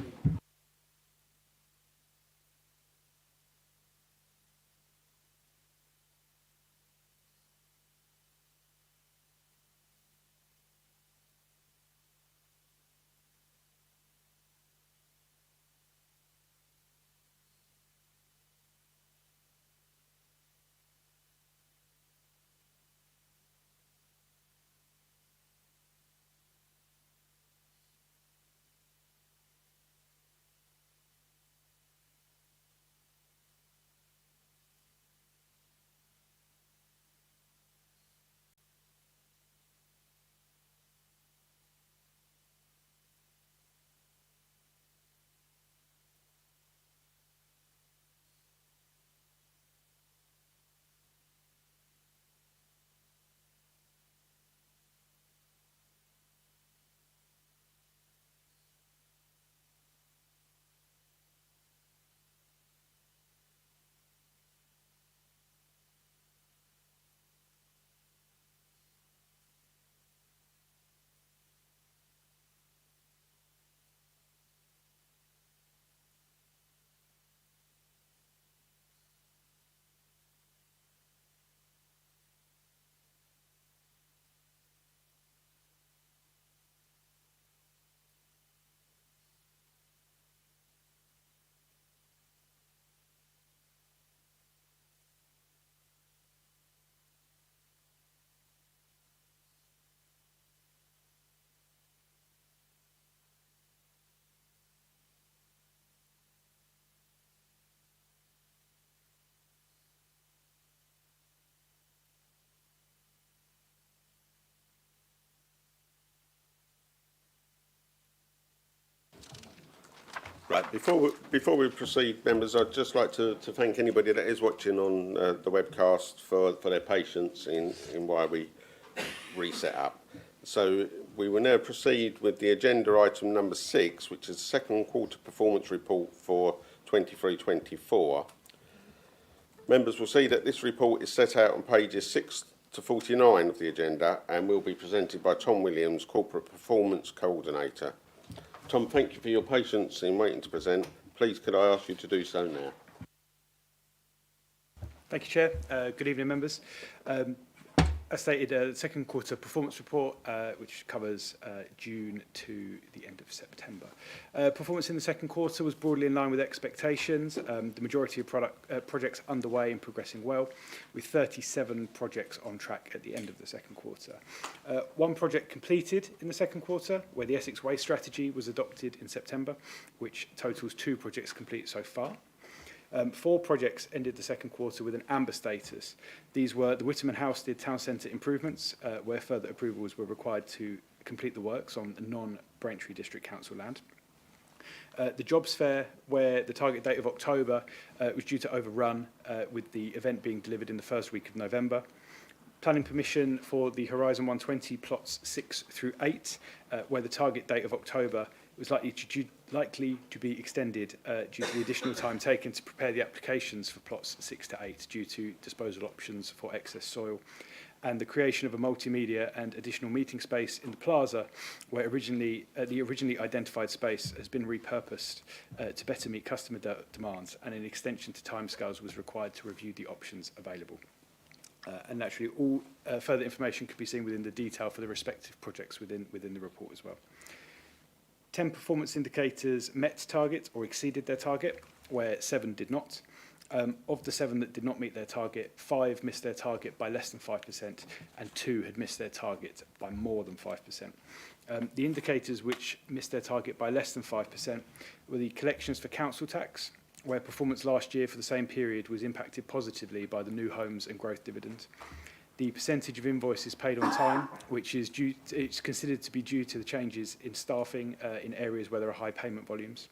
Right, before we proceed, members, I'd just like to thank anybody that is watching on the webcast for their patience in why we reset up. So we will now proceed with the agenda item number 6, which is the second quarter performance report for 23-24. Members will see that this report is set out on pages 6 to 49 of the agenda and will be presented by Tom Williams, Corporate Performance Coordinator. Tom, thank you for your patience in waiting to present. Please, could I ask you to do so now? Thank you, Chair. Good evening, members. As stated, the second quarter performance report, which covers June to the end of September. Performance in the second quarter was broadly in line with expectations. The majority of projects underway and progressing well, with 37 projects on track at the end of the second quarter. One project completed in the second quarter, where the Essex Waste Strategy was adopted in September, which totals 2 projects complete so far. 4 projects ended the second quarter with an amber status. These were the Whittam and Housestead Town Centre improvements, where further approvals were required to complete the works on non-Braintree District Council land. The jobs fair, where the target date of October was due to overrun, with the event being delivered in the first week of November. Planning permission for the Horizon 120 plots 6 through 8, where the target date of October was likely to be extended due to the additional time taken to prepare the applications for plots 6 to 8 due to disposal options for excess soil, and the creation of a multimedia and additional meeting space in the plaza, where the originally identified space has been repurposed to better meet customer demands, and an extension to timescales was required to review the options available. And naturally, all further information can be seen within the detail for the respective projects within the report as well. 10 performance indicators met target or exceeded their target, where 7 did not. Of the 7 that did not meet their target, 5 missed their target by less than 5%, and 2 had missed their target by more than 5%. The indicators which missed their target by less than 5% were the collections for council tax, where performance last year for the same period was impacted positively by the new homes and growth dividend. The percentage of invoices paid on time, which is it's considered to be due to the changes in staffing in areas where there are high payment volumes.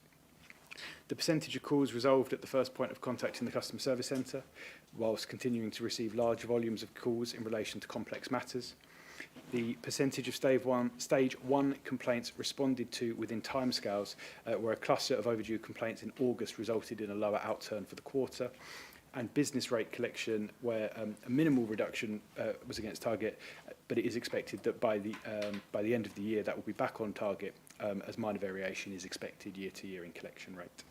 The percentage of calls resolved at the first point of contact in the customer service centre, whilst continuing to receive large volumes of calls in relation to complex matters. The percentage of stage one complaints responded to within timescales, where a cluster of overdue complaints in August resulted in a lower outturn for the quarter. And business rate collection, where a minimal reduction was against target, but it is expected that by the end of the year that will be back on target, as minor variation is expected year to year in collection rate.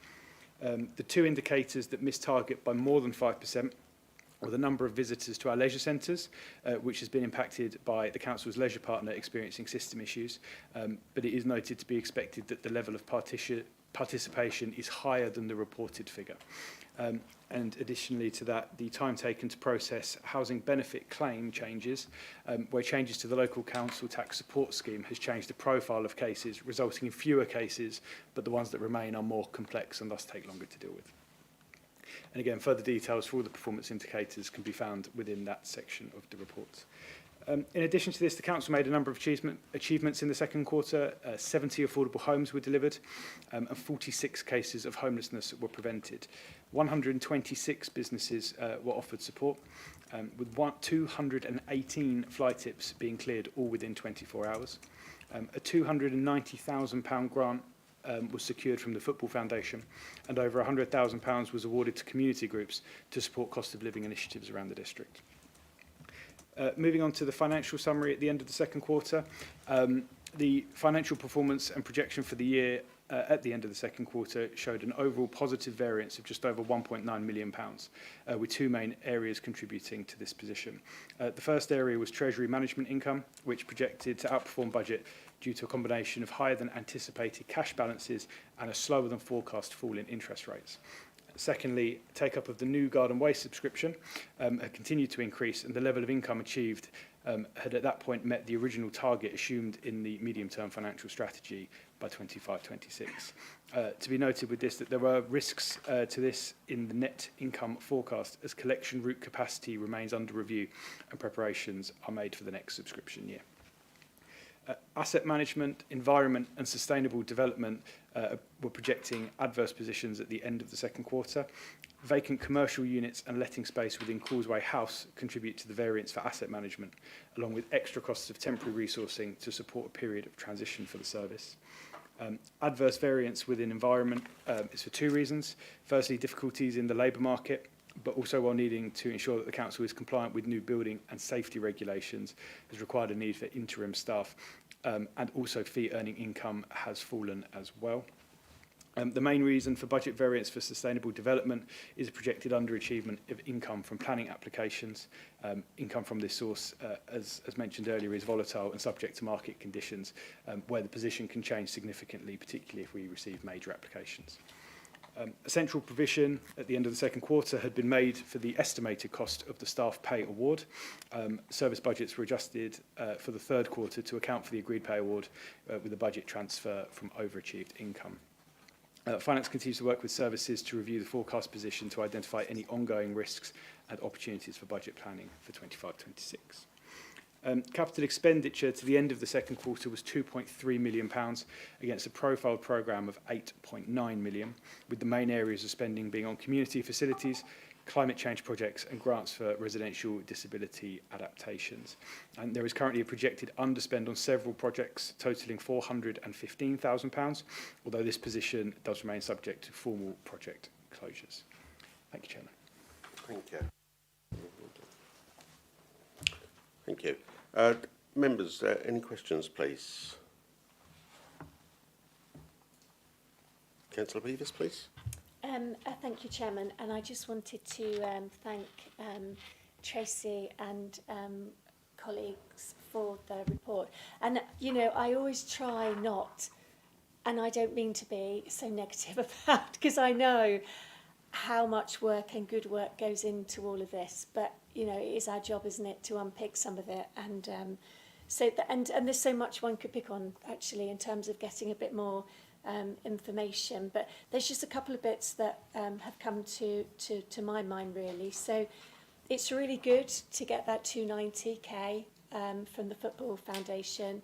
The two indicators that missed target by more than 5% or the number of visitors to our leisure centres, which has been impacted by the Council's leisure partner experiencing system issues, but it is noted to be expected that the level of participation is higher than the reported figure. And additionally to that, the time taken to process housing benefit claim changes, where changes to the local council tax support scheme has changed the profile of cases, resulting in fewer cases, but the ones that remain are more complex and thus take longer to deal with. And again, further details for all the performance indicators can be found within that section of the report. In addition to this, the Council made a number of achievements in the second quarter. 70 affordable homes were delivered and 46 cases of homelessness were prevented. 126 businesses were offered support, with 218 fly tips being cleared all within 24 hours. A £290,000 grant was secured from the Football Foundation, and over £100,000 was awarded to community groups to support cost of living initiatives around the district. Moving on to the financial summary at the end of the second quarter, the financial performance and projection for the year at the end of the second quarter showed an overall positive variance of just over £1.9 million, with two main areas contributing to this position. The first area was Treasury management income, which projected to outperform budget due to a combination of higher than anticipated cash balances and a slower than forecast fall in interest rates. Secondly, take-up of the new garden waste subscription had continued to increase, and the level of income achieved had at that point met the original target assumed in the medium-term financial strategy by 25-26. To be noted with this that there were risks to this in the net income forecast, as collection route capacity remains under review and preparations are made for the next subscription year. Asset management, environment and sustainable development were projecting adverse positions at the end of the second quarter. Vacant commercial units and letting space within Causeway House contribute to the variance for asset management, along with extra costs of temporary resourcing to support a period of transition for the service. Adverse variance within environment is for two reasons. Firstly, difficulties in the labour market, but also while needing to ensure that the council is compliant with new building and safety regulations, has required a need for interim staff, and also fee earning income has fallen as well. The main reason for budget variance for sustainable development is a projected underachievement of income from planning applications. Income from this source, as mentioned earlier, is volatile and subject to market conditions, where the position can change significantly, particularly if we receive major applications. A central provision at the end of the second quarter had been made for the estimated cost of the staff pay award. Service budgets were adjusted for the third quarter to account for the agreed pay award with a budget transfer from overachieved income. Finance continues to work with services to review the forecast position to identify any ongoing risks and opportunities for budget planning for 25-26. Capital expenditure to the end of the second quarter was £2.3 million against a profiled programme of £8.9 million, with the main areas of spending being on community facilities, climate change projects and grants for residential disability adaptations. And there is currently a projected underspend on several projects totalling £415,000, although this position does remain subject to formal project closures. Thank you, Chairman. Thank you. Thank you. Members, any questions, please? Councillor Beavis, please. Thank you, Chairman. And I just wanted to thank Tracy and colleagues for the report. And, you know, I always try not, and I don't mean to be so negative about, because I know how much work and good work goes into all of this. But, you know, it is our job, isn't it, to unpick some of it. And and there's so much one could pick on, actually, in terms of getting a bit more information, but there's just a couple of bits that have come to my mind, really. So it's really good to get that 290k from the Football Foundation.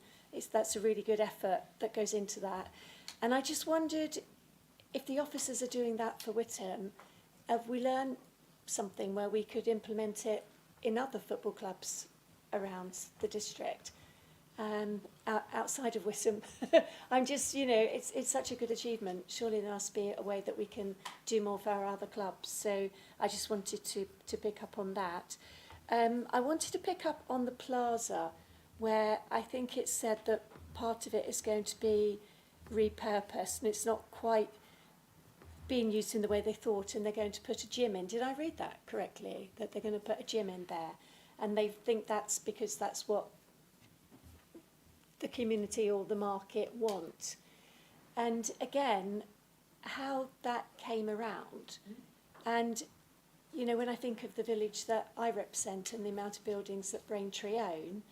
That's a really good effort that goes into that. And I just wondered if the officers are doing that for Whittam, have we learned something where we could implement it in other football clubs around the district, outside of Whittam? I'm just, you know, it's such a good achievement. Surely there must be a way that we can do more for our other clubs. So I just wanted to pick up on that. I wanted to pick up on the plaza, where I think it's said that part of it is going to be repurposed and it's not quite being used in the way they thought, and they're going to put a gym in. Did I read that correctly? That they're going to put a gym in there, and they think that's because that's what the community or the market want. And again, how that came around, and you know, when I think of the village that I represent and the amount of buildings that Braintree own,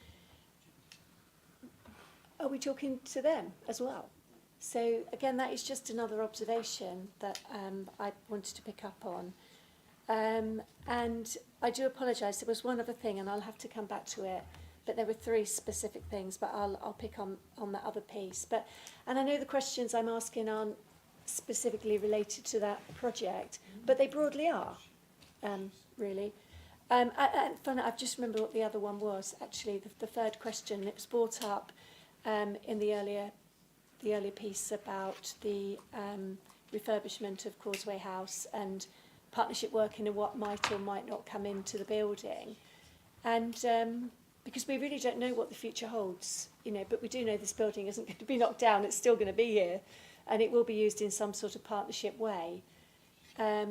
are we talking to them as well? So again, that is just another observation that I wanted to pick up on. And I do apologise, there was one other thing and I'll have to come back to it, but there were three specific things, but I'll pick on that other piece. And I know the questions I'm asking aren't specifically related to that project, but they broadly are, really. I've just remembered what the other one was, actually, the third question. It was brought up in the earlier piece about the refurbishment of Causeway House and partnership working and what might or might not come into the building. And because we really don't know what the future holds, you know, but we do know this building isn't going to be knocked down, it's still going to be here, and it will be used in some sort of partnership way.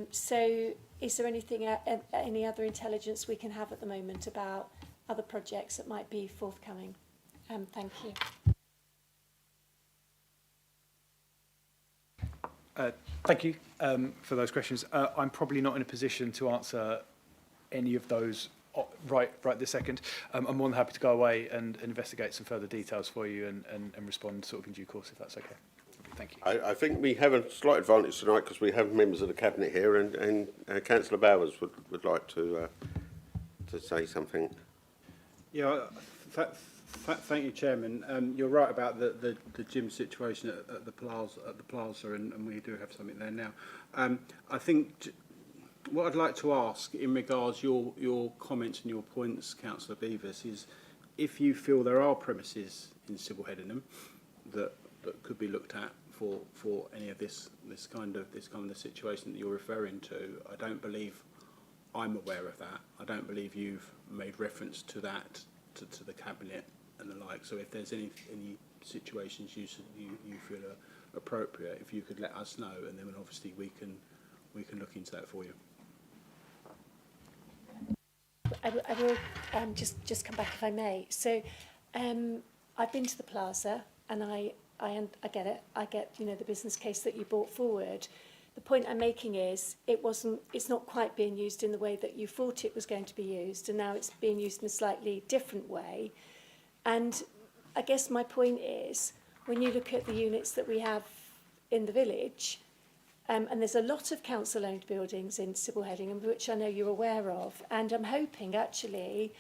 So is there anything, any other intelligence we can have at the moment about other projects that might be forthcoming? Thank you. Thank you for those questions. I'm probably not in a position to answer any of those right this second. I'm more than happy to go away and investigate some further details for you and respond sort of in due course, if that's okay. Thank you. I think we have a slight advantage tonight because we have members of the Cabinet here, and Councillor Bowers would like to say something. Yeah, thank you, Chairman. You're right about the gym situation at the plaza, and we do have something there now. I think what I'd like to ask in regards your comments and your points, Councillor Beavis, is if you feel there are premises in Sybil Headingham that could be looked at for any of this kind of situation that you're referring to. I don't believe I'm aware of that. I don't believe you've made reference to that to the Cabinet and the like. So if there's any situations you feel are appropriate, if you could let us know, and then obviously we can look into that for you. I will just come back if I may. So I've been to the plaza, and I get it. I get, you know, the business case that you brought forward. The point I'm making is it's not quite being used in the way that you thought it was going to be used, and now it's being used in a slightly different way. And I guess my point is, when you look at the units that we have in the village, and there's a lot of council-owned buildings in Sybil Headingham, which I know you're aware of, and I'm hoping actually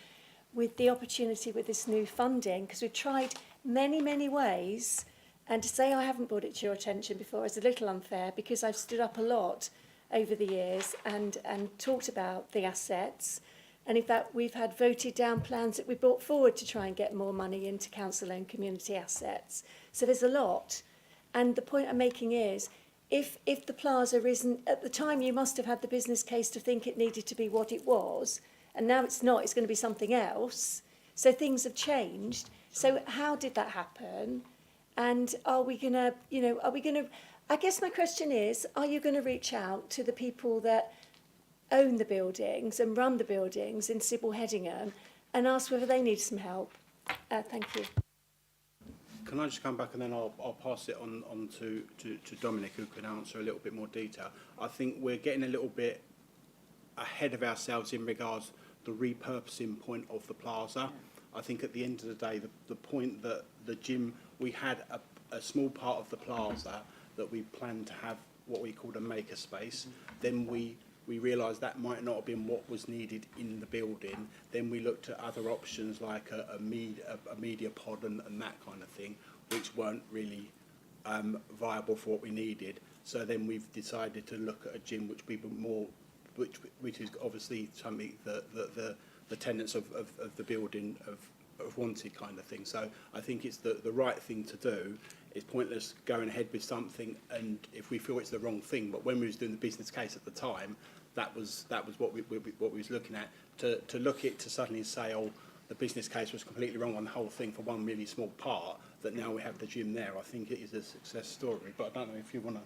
with the opportunity with this new funding, because we've tried many ways, and to say I haven't brought it to your attention before is a little unfair, because I've stood up a lot over the years and talked about the assets. And in fact, we've had voted down plans that we brought forward to try and get more money into council-owned community assets. So there's a lot. And the point I'm making is, if the plaza isn't, at the time you must have had the business case to think it needed to be what it was, and now it's not, it's going to be something else. So things have changed. So how did that happen? And are we going to, I guess my question is, are you going to reach out to the people that own the buildings and run the buildings in Sybil Headingham and ask whether they need some help? Thank you. Can I just come back and then I'll pass it on to Dominic, who can answer a little bit more detail. I think we're getting a little bit ahead of ourselves in regards to the repurposing point of the plaza. I think at the end of the day, the point that the gym, we had a small part of the plaza that we planned to have what we called a maker space. Then we realised that might not have been what was needed in the building. Then we looked at other options like a media pod and that kind of thing, which weren't really viable for what we needed. So then we've decided to look at a gym which people more, which is obviously something that the tenants of the building have wanted, kind of thing. So I think it's the right thing to do. It's pointless going ahead with something, and if we feel it's the wrong thing. But when we was doing the business case at the time, that was what we was looking at. To look at to suddenly say, oh, the business case was completely wrong on the whole thing for one really small part, that now we have the gym there. I think it is a success story. But I don't know if you want to.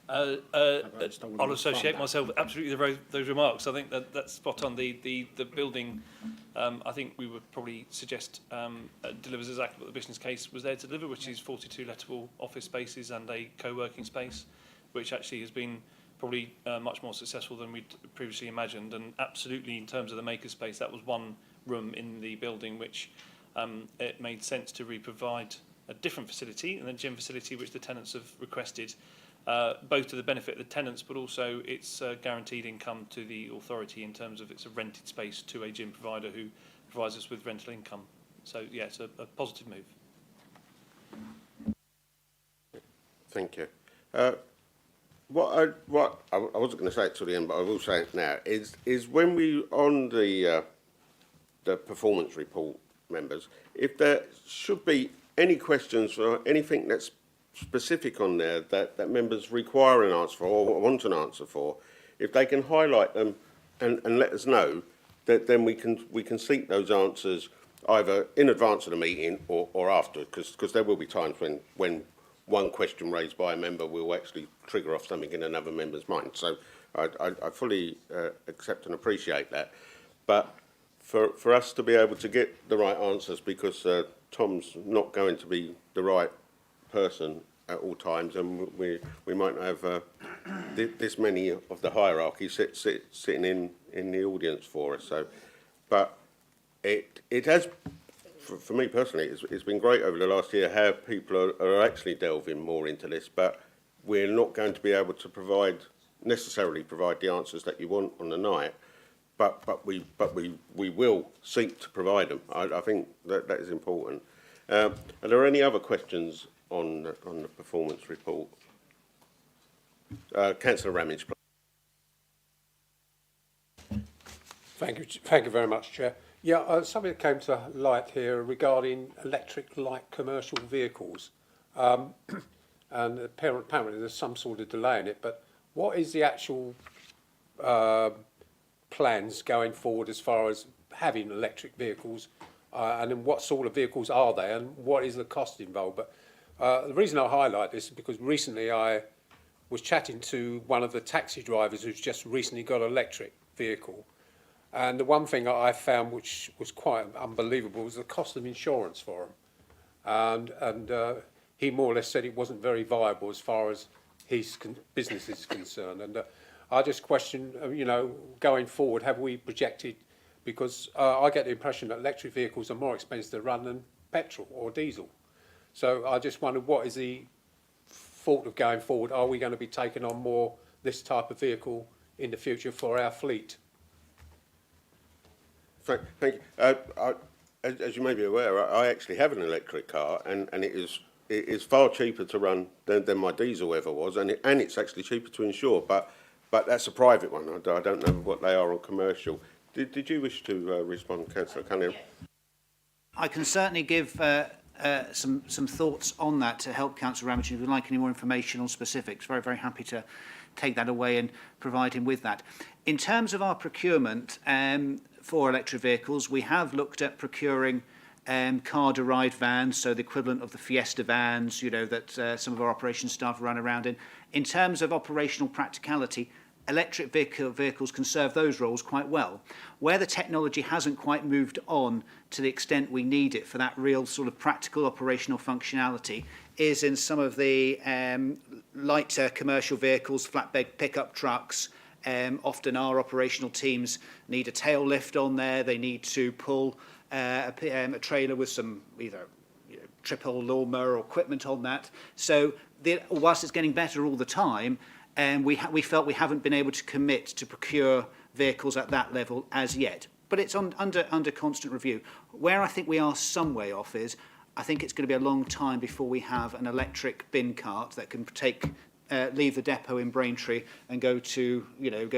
I'll associate myself absolutely with those remarks. I think that's spot on. The building, I think we would probably suggest delivers exactly what the business case was there to deliver, which is 42 lettable office spaces and a co-working space, which actually has been probably much more successful than we'd previously imagined. And absolutely, in terms of the maker space, that was one room in the building which it made sense to re-provide a different facility, and a gym facility which the tenants have requested. Both to the benefit of the tenants, but also it's guaranteed income to the authority in terms of it's a rented space to a gym provider who provides us with rental income. So, yeah, it's a positive move. Thank you. What I wasn't going to say it till the end, but I will say it now, is when we, on the performance report, members, if there should be any questions or anything that's specific on there that members require an answer for or want an answer for, if they can highlight them and let us know, that then we can seek those answers either in advance of the meeting or after, because there will be times when one question raised by a member will actually trigger off something in another member's mind. So I fully accept and appreciate that. But for us to be able to get the right answers, because Tom's not going to be the right person at all times, and we might not have this many of the hierarchy sitting in the audience for us. So, but it has, for me personally, it's been great over the last year how people are actually delving more into this. But we're not going to be able to necessarily provide the answers that you want on the night. But we will seek to provide them. I think that is important. Are there any other questions on the performance report? Councillor Ramage, please. Thank you very much, Chair. Yeah, something that came to light here regarding electric light commercial vehicles, and apparently there's some sort of delay in it. But what is the actual plans going forward as far as having electric vehicles, and then what sort of vehicles are they, and what is the cost involved? But the reason I highlight this is because recently I was chatting to one of the taxi drivers who's just recently got an electric vehicle, and the one thing I found which was quite unbelievable was the cost of insurance for him, and he more or less said it wasn't very viable as far as his business is concerned. And I just question, going forward, have we projected, because I get the impression that electric vehicles are more expensive to run than petrol or diesel. So I just wondered, what is the thought of going forward? Are we going to be taking on more this type of vehicle in the future for our fleet? Thank you. As you may be aware, I actually have an electric car, and it is far cheaper to run than my diesel ever was, and it's actually cheaper to insure. But that's a private one. I don't know what they are on commercial. Did you wish to respond, Councillor Cunningham? I can certainly give some thoughts on that to help Councillor Ramage. If you'd like any more information on specifics, very, very happy to take that away and provide him with that. In terms of our procurement for electric vehicles, we have looked at procuring car-derived vans, so the equivalent of the Fiesta vans, that some of our operations staff run around in. In terms of operational practicality, electric vehicles can serve those roles quite well. Where the technology hasn't quite moved on to the extent we need it for that real sort of practical operational functionality is in some of the lighter commercial vehicles, flatbed pickup trucks. Often our operational teams need a tail lift on there. They need to pull a trailer with some either triple lawnmower or equipment on that. So whilst it's getting better all the time, we felt we haven't been able to commit to procure vehicles at that level as yet. But it's under constant review. Where I think we are some way off is, I think it's going to be a long time before we have an electric bin cart that can take leave the depot in Braintree and go to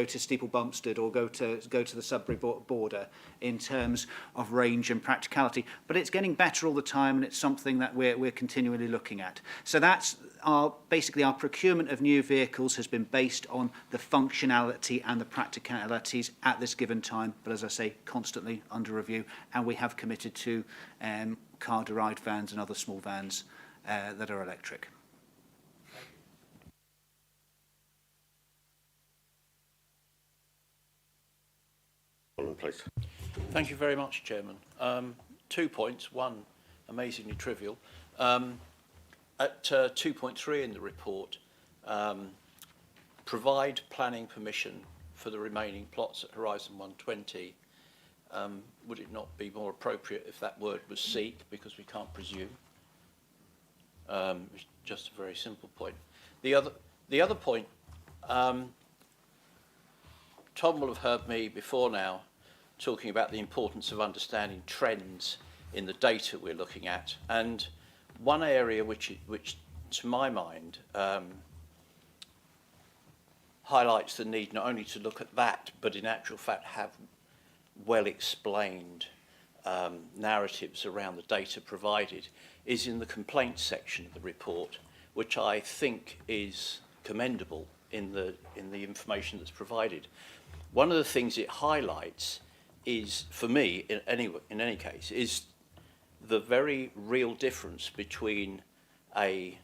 Steeple Bumpstead or go to the Sudbury border in terms of range and practicality. But it's getting better all the time, and it's something that we're continually looking at. So that's basically our procurement of new vehicles has been based on the functionality and the practicalities at this given time, but as I say, constantly under review, and we have committed to car-derived vans and other small vans that are electric. Please. Thank you very much, Chairman. 2 points, one amazingly trivial. At 2.3 in the report, provide planning permission for the remaining plots at Horizon 120. Would it not be more appropriate if that word was seek, because we can't presume? It's just a very simple point. The other point, Tom will have heard me before now talking about the importance of understanding trends in the data we're looking at, and one area which to my mind highlights the need not only to look at that, but in actual fact have well explained narratives around the data provided, is in the complaints section of the report, which I think is commendable in the information that's provided. One of the things it highlights is, for me, in any case, is the very real difference between an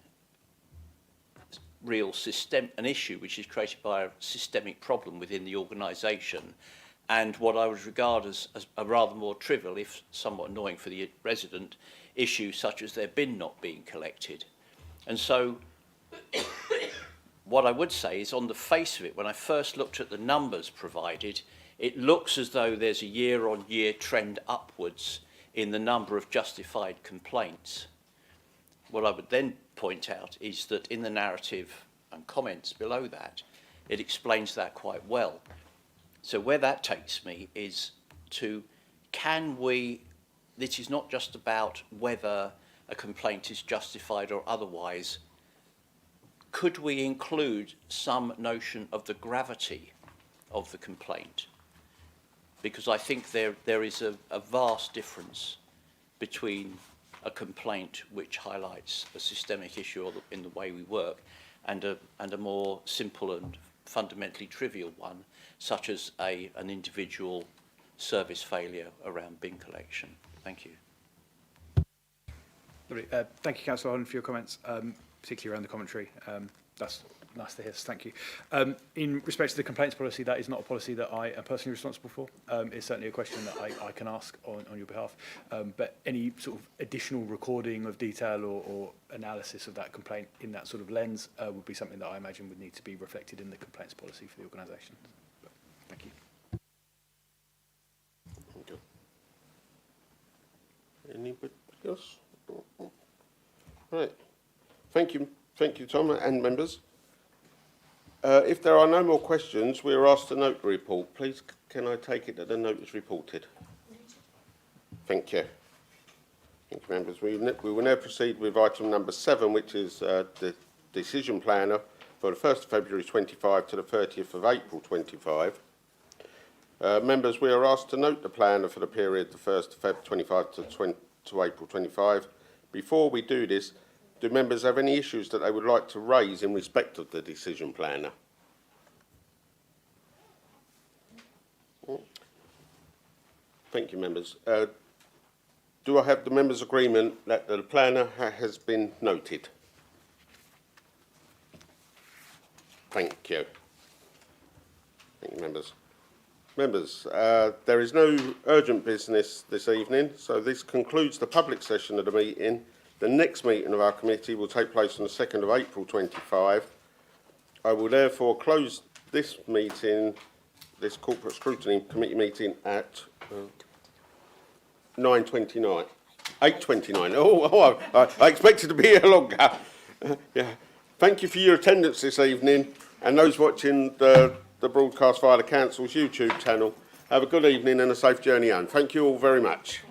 issue which is created by a systemic problem within the organisation, and what I would regard as a rather more trivial, if somewhat annoying for the resident, issue such as their bin not being collected. And so what I would say is, on the face of it, when I first looked at the numbers provided, it looks as though there's a year-on-year trend upwards in the number of justified complaints. What I would then point out is that in the narrative and comments below that, it explains that quite well. So where that takes me is to, this is not just about whether a complaint is justified or otherwise, could we include some notion of the gravity of the complaint? Because I think there is a vast difference between a complaint which highlights a systemic issue in the way we work and a more simple and fundamentally trivial one, such as an individual service failure around bin collection. Thank you. Lovely. Thank you, Councillor Holland, for your comments, particularly around the commentary. That's nice to hear, so thank you. In respect to the complaints policy, that is not a policy that I am personally responsible for. It's certainly a question that I can ask on your behalf. But any sort of additional recording of detail or analysis of that complaint in that sort of lens would be something that I imagine would need to be reflected in the complaints policy for the organisation. Thank you. Thank you. Anybody else? Right. Thank you, Tom, and members. If there are no more questions, we are asked to note the report. Please, can I take it that the note is reported? Thank you. Thank you, members. We will now proceed with item number 7, which is the decision planner for the 1st of February 25 to the 30th of April 25. Members, we are asked to note the planner for the period the 1st of February 25 to April 25. Before we do this, do members have any issues that they would like to raise in respect of the decision planner? Thank you, members. Do I have the members' agreement that the planner has been noted? Thank you. Thank you, members. Members, there is no urgent business this evening, so this concludes the public session of the meeting. The next meeting of our committee will take place on the 2nd of April 25. I will therefore close this meeting, this Corporate Scrutiny Committee meeting at 9:29. 8:29. I expected to be here longer. Yeah. Thank you for your attendance this evening, and those watching the broadcast via the Council's YouTube channel. Have a good evening and a safe journey home. Thank you all very much.